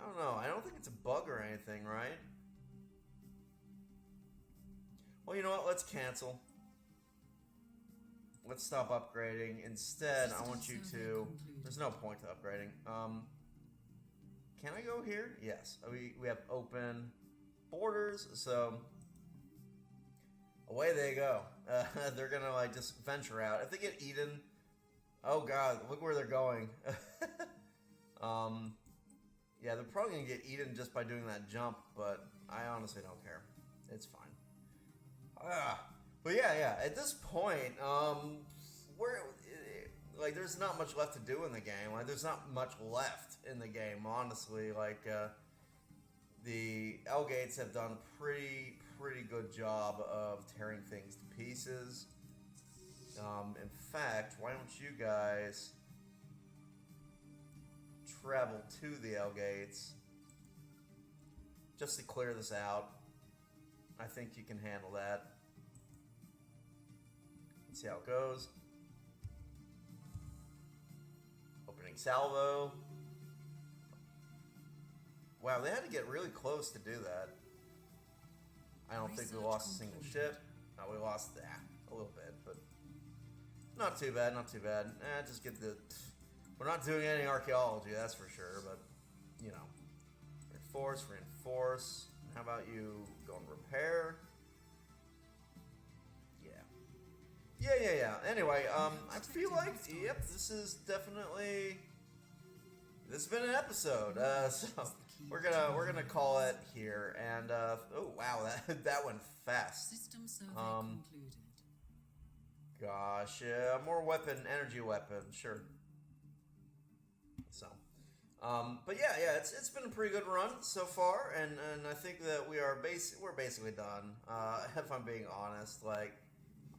don't know. I don't think it's a bug or anything, right? Well, you know what? Let's cancel. Let's stop upgrading. Instead, I want you to... There's no point to upgrading. Can I go here? Yes. We have open borders, so... Away they go. They're gonna, like, just venture out. If they get eaten... Oh, God. Look where they're going. Yeah, they're probably gonna get eaten just by doing that jump, but I honestly don't care. It's fine. But yeah, at this point, like, there's not much left to do in the game. Like, there's not much left in the game, honestly. Like, the L-Gates have done a pretty good job of tearing things to pieces. In fact, why don't you guys travel to the L-Gates just to clear this out? I think you can handle that. Let's see how it goes. Opening salvo. Wow, they had to get really close to do that. I don't think we lost a single ship. No, we lost a little bit, but not too bad, not too bad. Just get the... We're not doing any archaeology, that's for sure, but, you know. Reinforce, reinforce. How about you go and repair? Yeah. Anyway, I feel like, yep, this is definitely... This has been an episode, so we're gonna call it here, and, oh, wow, that went fast. System survey concluded. Gosh, more energy weapon, sure. So, but yeah, it's been a pretty good run so far, and I think that we're basically done. If I'm being honest, like,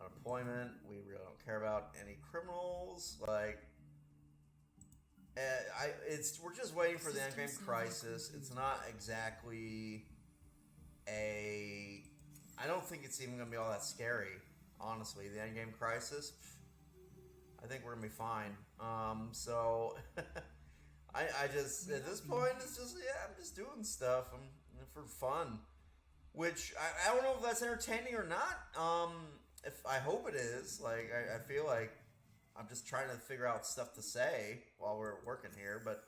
unemployment, we really don't care about any criminals. Like, we're just waiting for the endgame crisis. It's not exactly I don't think it's even gonna be all that scary. Honestly, the endgame crisis, I think we're gonna be fine. So I just at this point it's just I'm just doing stuff. I'm for fun, which I don't know if that's entertaining or not. If I hope it is. Like I feel like I'm just trying to figure out stuff to say while we're working here. But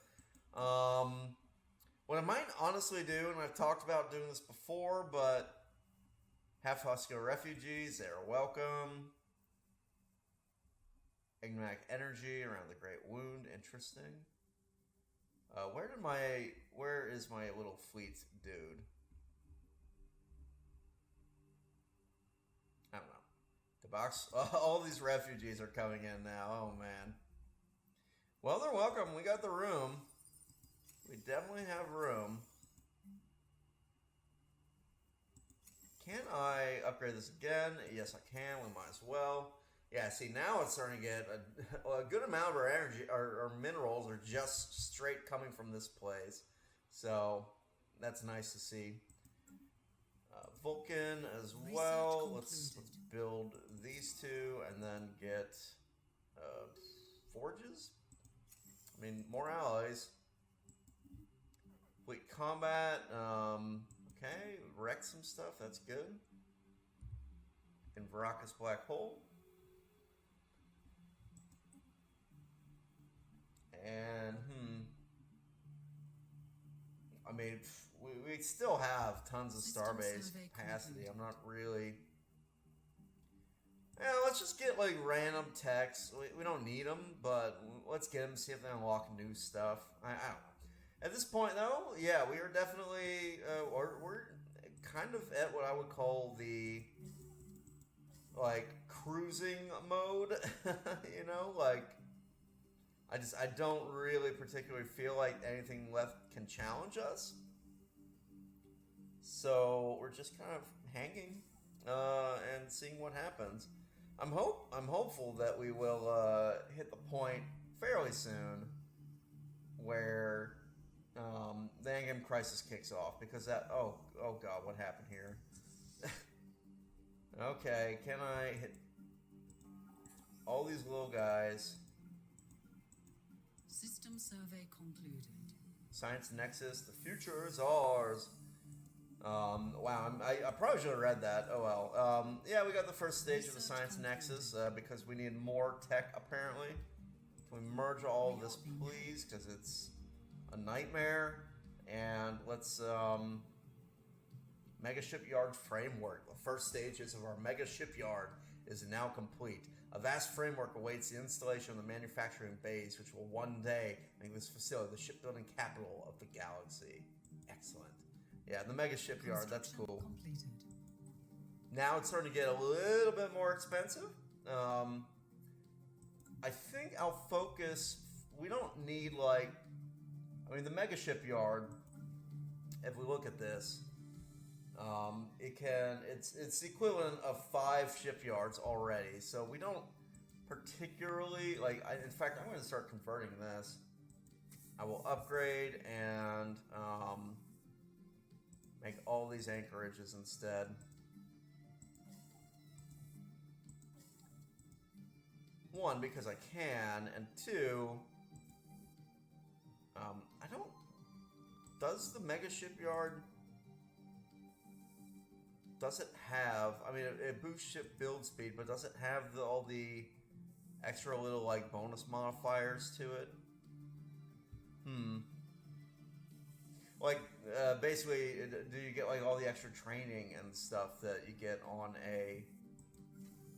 what I might honestly do, and I've talked about doing this before, but half Huskill refugees, they're welcome. Enigmatic energy around the Great Wound, interesting. Where is my little fleet dude? I don't know. The box, all these refugees are coming in now. Oh man. Well, they're welcome. We got the room. We definitely have room. Can I upgrade this again? Yes, I can. We might as well. Yeah, see, now it's starting to get a good amount of our energy, our minerals are just straight coming from this place. So, that's nice to see. Vulcan as well. Let's build these two and then get forges. I mean, more allies. Fleet combat. Okay, wreck some stuff. That's good. In Veraca's black hole. And I mean, we still have tons of starbase capacity. I'm not really. Yeah, let's just get like random techs. We don't need them, but let's get them. See if they unlock new stuff. I don't know. At this point, though, yeah, we are definitely we're kind of at what I would call the like cruising mode. You know, like I don't really particularly feel like anything left can challenge us. So we're just kind of hanging and seeing what happens. I'm hopeful that we will hit the point fairly soon where the Endgame crisis kicks off, because that oh god, what happened here? Okay, can I hit all these little guys? System survey concluded. Science Nexus, the future is ours. Wow, I probably should have read that. Oh well. Yeah, we got the first stage of the Science Nexus because we need more tech apparently. Can we merge all of this, please? Because it's a nightmare. And let's Mega Shipyard Framework. The first stages of our Mega Shipyard is now complete. A vast framework awaits the installation of the manufacturing base, which will one day make this facility the shipbuilding capital of the galaxy. Excellent. Yeah, the Mega Shipyard, that's cool. Completed. Now it's starting to get a little bit more expensive. I think I'll focus... We don't need, like... I mean, the Mega Shipyard, if we look at this, it's the equivalent of 5 shipyards already. So we don't particularly... in fact, I'm going to start converting this. I will upgrade and... make all these anchorages instead. One, because I can, and two, I don't... Does the Mega Shipyard... Does it have... I mean, it boosts ship build speed, but does it have all the extra little, like, bonus modifiers to it? Like, basically, do you get, like, all the extra training and stuff that you get on a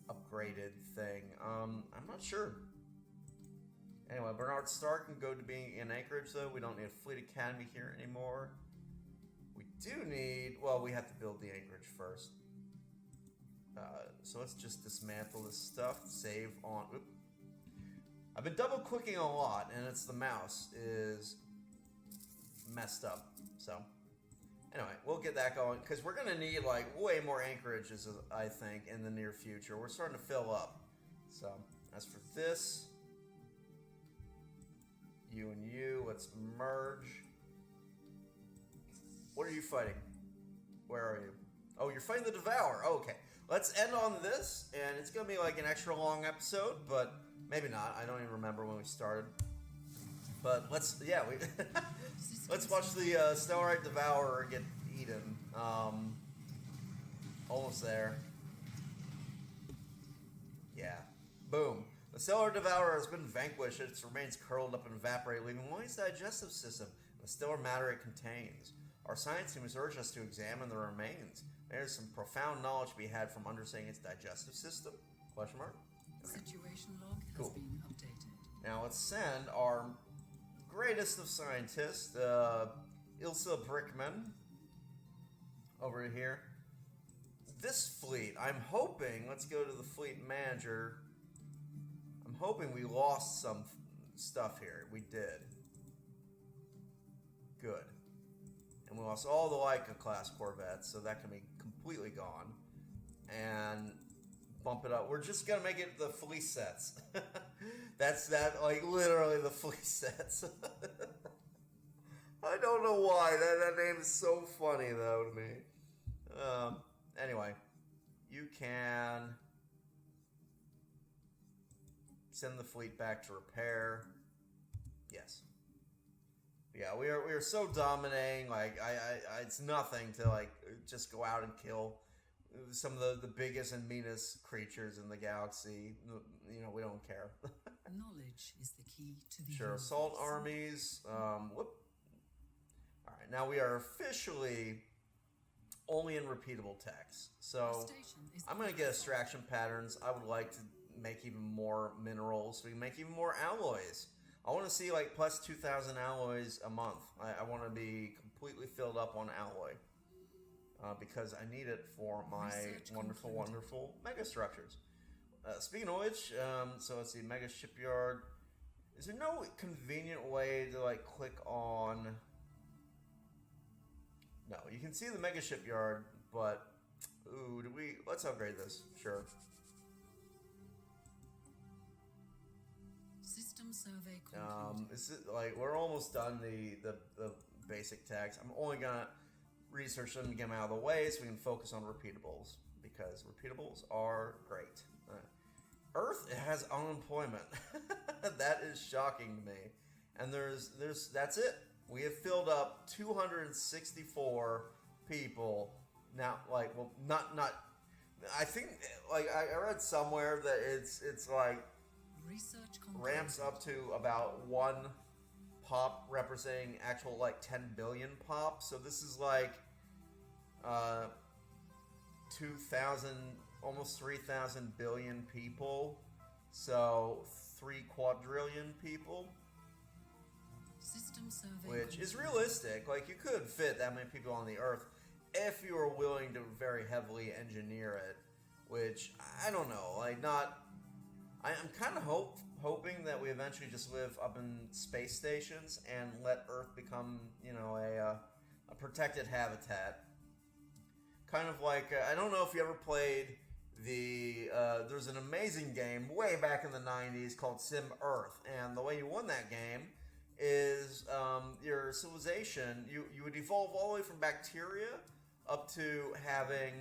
upgraded thing? I'm not sure. Anyway, Bernard Stark can go to being in Anchorage, though. We don't need a Fleet Academy here anymore. We do need... Well, we have to build the Anchorage first. So let's just dismantle this stuff. Save on... Oop. I've been double-clicking a lot, and it's the mouse is messed up. So, anyway, we'll get that going, because we're going to need, like, way more anchorages, I think, in the near future. We're starting to fill up. So, as for this, you and you, let's merge. What are you fighting? Where are you? Oh, you're fighting the Devourer. Oh, okay. Let's end on this, and it's going to be, like, an extra long episode, but maybe not. I don't even remember when we started. But let's, yeah, let's watch the Stellarite Devourer get eaten. Almost there. Yeah. Boom. The Stellar Devourer has been vanquished. Its remains curled up and evaporate, leaving only its digestive system and the stellar matter it contains. Our science team has urged us to examine the remains. There's some profound knowledge to be had from understanding its digestive system? Question mark? Okay. Situation log has been updated. Now let's send our greatest of scientists, Ilsa Brickman, over here. This fleet, I'm hoping, let's go to the fleet manager. I'm hoping we lost some stuff here. We did. Good. And we lost all the Leica class Corvettes, so that can be completely gone. And bump it up. We're just gonna make it the fleece sets. That's like literally the fleece sets. I don't know why. That name is so funny though to me. Anyway, you can send the fleet back to repair. Yes. Yeah, we are so dominating. Like it's nothing to like just go out and kill some of the biggest and meanest creatures in the galaxy. You know, we don't care. Knowledge is the key to the Sure, universe. assault armies. Whoop. All right, now we are officially only in repeatable text. So I'm going to get extraction patterns. I would like to make even more minerals so we can make even more alloys. I want to see like plus 2,000 alloys a month. I want to be completely filled up on alloy. Because I need it for my wonderful mega structures. Speaking of which, so let's see, Mega Shipyard. Is there no convenient way to like click on? No, you can see the mega shipyard, but ooh, let's upgrade this. Sure. System survey concluded. Is it like we're almost done the basic tags? I'm only gonna research them to get them out of the way so we can focus on repeatables because repeatables are great. Earth has unemployment. That is shocking to me. And that's it. We have filled up 264 people. Now, like, well, not. I think, like, I read somewhere that it's like Research ramps up to about 1 pop representing actual like 10 billion pop. So this is like 2,000, almost 3,000 billion people. So 3 quadrillion people. System survey Which is concluded. realistic. Like, you could fit that many people on the Earth if you were willing to very heavily engineer it. Which, I don't know. Like, not... I'm kind of hoping that we eventually just live up in space stations and let Earth become, you know, a protected habitat. Kind of like... I don't know if you ever played the... there's an amazing game way back in the 90s called Sim Earth. And the way you won that game is your civilization, you would evolve all the way from bacteria up to having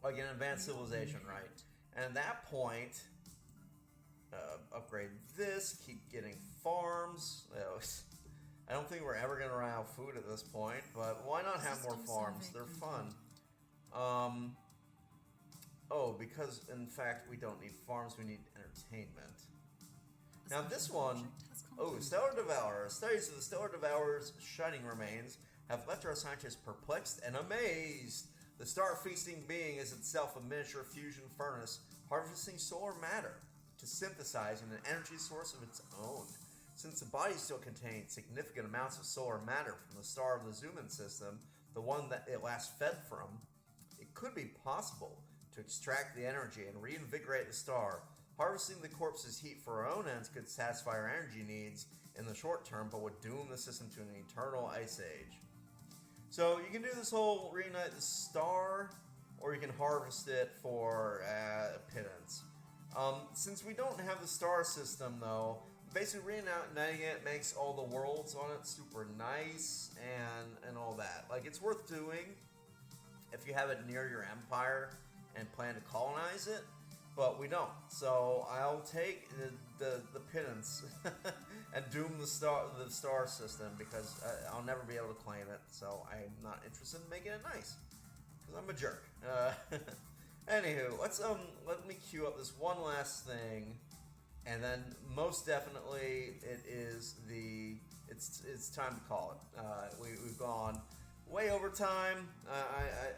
like an advanced civilization, right? And at that point, upgrade this, keep getting farms. I don't think we're ever going to run out of food at this point, but why not have more farms? They're fun. Oh, because in fact we don't need farms, we need entertainment. Now this one, Stellar Devourer. Studies of the Stellar Devourer's shining remains have left our scientists perplexed and amazed. The star-feasting being is itself a miniature fusion furnace, harvesting solar matter to synthesize in an energy source of its own. Since the body still contains significant amounts of solar matter from the star of the Zuman system, the one that it last fed from, it could be possible to extract the energy and reinvigorate the star. Harvesting the corpse's heat for our own ends could satisfy our energy needs in the short term, but would doom the system to an eternal ice age. So you can do this whole reignite the star, or you can harvest it for pittance. Since we don't have the star system, though, basically reigniting it makes all the worlds on it super nice and all that. Like, it's worth doing if you have it near your empire and plan to colonize it. But we don't, so I'll take the pittance and doom the star system because I'll never be able to claim it. So I'm not interested in making it nice because I'm a jerk. Anywho, let me queue up this one last thing, and then most definitely it's time to call it. We've gone way over time.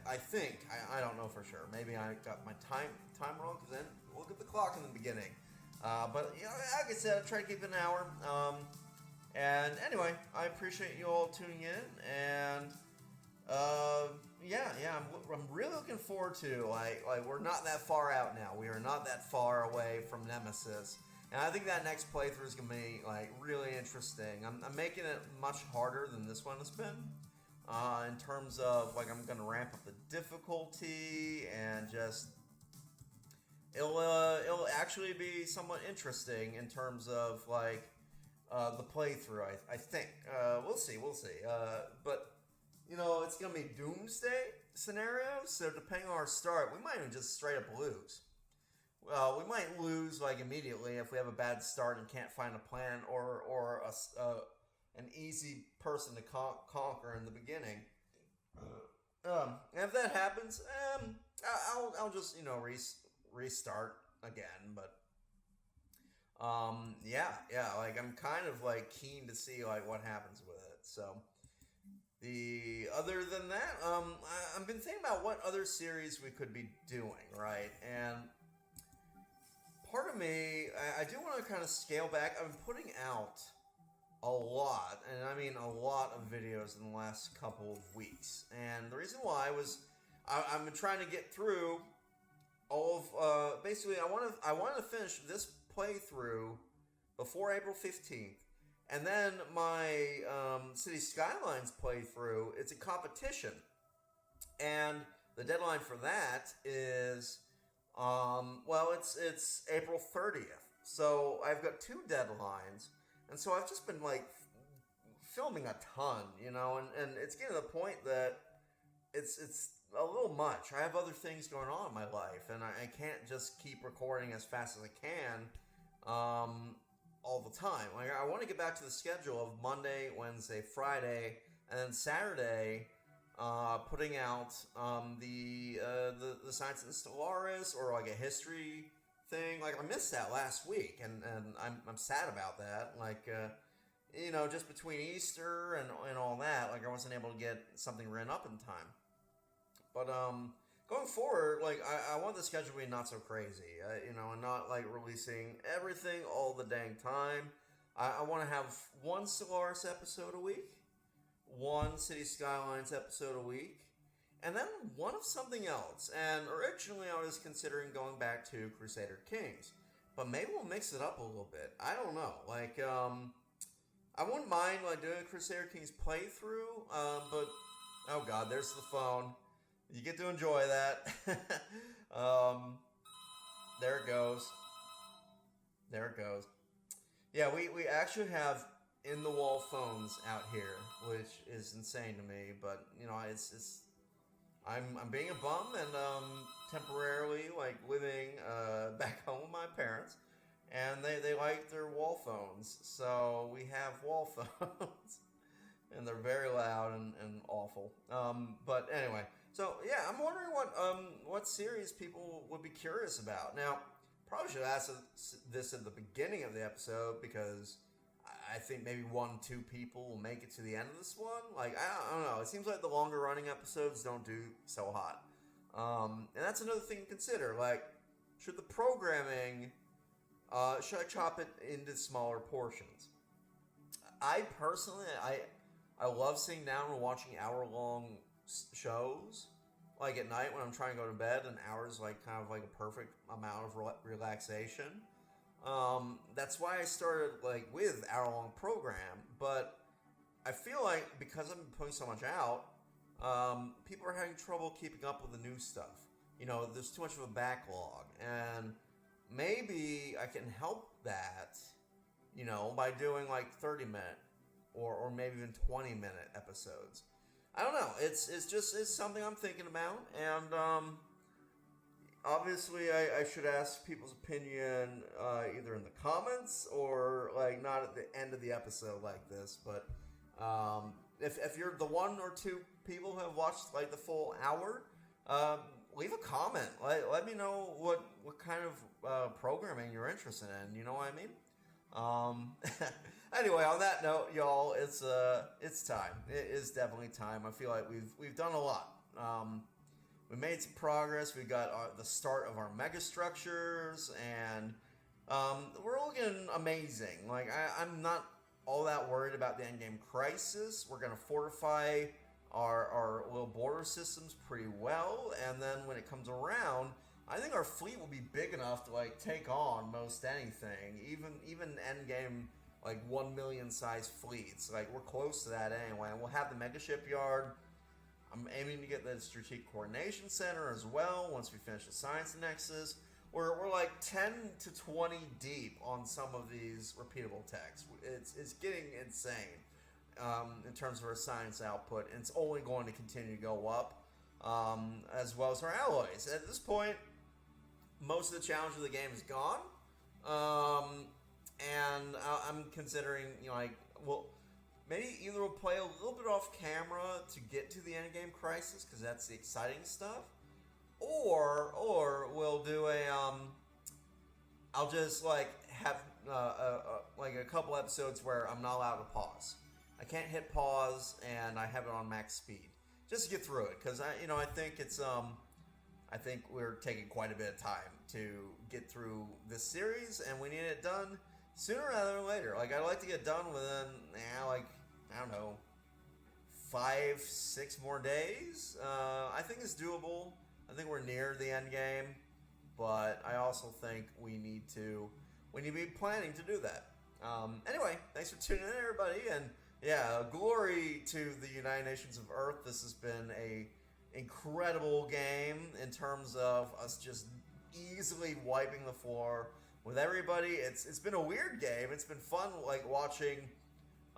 I think I don't know for sure. Maybe I got my time wrong because then look at the clock in the beginning. But you know, like I said, I try to keep it an hour. And anyway, I appreciate you all tuning in. And I'm really looking forward to like we're not that far out now. We are not that far away from Nemesis. And I think that next playthrough is gonna be like really interesting. I'm making it much harder than this one has been. In terms of like I'm gonna ramp up the difficulty and just it'll actually be somewhat interesting in terms of like the playthrough. I think we'll see. But you know, it's gonna be doomsday scenarios. So depending on our start, we might even just straight up lose. We might lose like immediately if we have a bad start and can't find a plan or an easy person to conquer in the beginning. And if that happens, I'll just restart again. But like I'm kind of like keen to see like what happens with it. So other than that, I've been thinking about what other series we could be doing, right? And part of me, I do want to kind of scale back. I've been putting out a lot, and I mean a lot of videos in the last couple of weeks. And the reason why was I've been trying to get through all of basically I want to finish this playthrough before April 15th. And then my City Skylines playthrough, it's a competition. And the deadline for that is, it's April 30th. So I've got 2 deadlines. And so I've just been, like, filming a ton, you know, and it's getting to the point that it's a little much. I have other things going on in my life, and I can't just keep recording as fast as I can all the time. Like, I want to get back to the schedule of Monday, Wednesday, Friday, and then Saturday, putting out the Science in Stellaris, or like a history thing. Like, I missed that last week, and I'm sad about that. Like, you know, just between Easter and all that, like, I wasn't able to get something written up in time. But going forward, like, I want the schedule to be not so crazy, you know, and not like releasing everything all the dang time. I want to have 1 Stellaris episode a week, 1 City Skylines episode a week, and then 1 of something else. And originally I was considering going back to Crusader Kings, but maybe we'll mix it up a little bit. I don't know. Like, I wouldn't mind like doing a Crusader Kings playthrough, but oh god, there's the phone. You get to enjoy that. There it goes. There it goes. Yeah, we actually have in-the-wall phones out here, which is insane to me. But you know, it's I'm being a bum and temporarily like living back home with my parents, and they like their wall phones, so we have wall phones, and they're very loud and awful. But anyway. So yeah, I'm wondering what series people would be curious about. Now, probably should ask this at the beginning of the episode, because I think maybe 1-2 people will make it to the end of this one. Like, I don't know. It seems like the longer running episodes don't do so hot. And that's another thing to consider. Like, should the programming, should I chop it into smaller portions? I personally, I love sitting down and watching hour-long shows, like at night when I'm trying to go to bed. An hour is like kind of like a perfect amount of relaxation. That's why I started like with hour-long program, but I feel like because I'm putting so much out, people are having trouble keeping up with the new stuff. You know, there's too much of a backlog, and maybe I can help that, you know, by doing like 30-minute or maybe even 20-minute episodes. I don't know. It's something I'm thinking about, and obviously I should ask people's opinion either in the comments or like not at the end of the episode like this. But if you're the 1 or 2 people who have watched like the full hour, leave a comment. Let me know what kind of programming you're interested in. You know what I mean? Anyway, on that note, y'all, it's time. It is definitely time. I feel like we've done a lot. We made some progress. We got the start of our mega structures, and we're looking amazing. Like, I'm not all that worried about the endgame crisis. We're gonna fortify our little border systems pretty well, and then when it comes around, I think our fleet will be big enough to like take on most anything, even endgame like 1 million size fleets. Like, we're close to that anyway. And we'll have the mega shipyard. I'm aiming to get the strategic coordination center as well once we finish the science nexus. We're like 10 to 20 deep on some of these repeatable techs. It's getting insane in terms of our science output, and it's only going to continue to go up, as well as our alloys. At this point, most of the challenge of the game is gone. And I'm considering, you know, like, well, maybe either we'll play a little bit off camera to get to the endgame crisis, because that's the exciting stuff, or we'll do I'll just like have like a couple episodes where I'm not allowed to pause. I can't hit pause, and I have it on max speed just to get through it, because I think we're taking quite a bit of time to get through this series, and we need it done sooner rather than later. Like, I'd like to get done within, like, I don't know, 5-6 more days. I think it's doable. I think we're near the end game, but I also think we need to be planning to do that. Anyway, thanks for tuning in, everybody, and yeah, glory to the United Nations of Earth. This has been a incredible game in terms of us just easily wiping the floor with everybody. It's been a weird game. It's been fun, like watching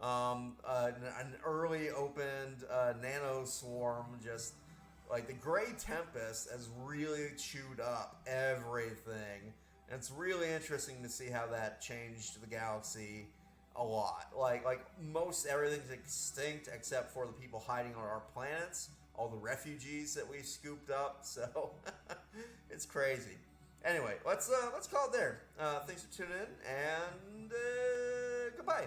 an early opened nano swarm, just like the Gray Tempest has really chewed up everything. And it's really interesting to see how that changed the galaxy a lot. Like most everything's extinct except for the people hiding on our planets, all the refugees that we scooped up. So it's crazy. Anyway, let's call it there. Thanks for tuning in, and goodbye.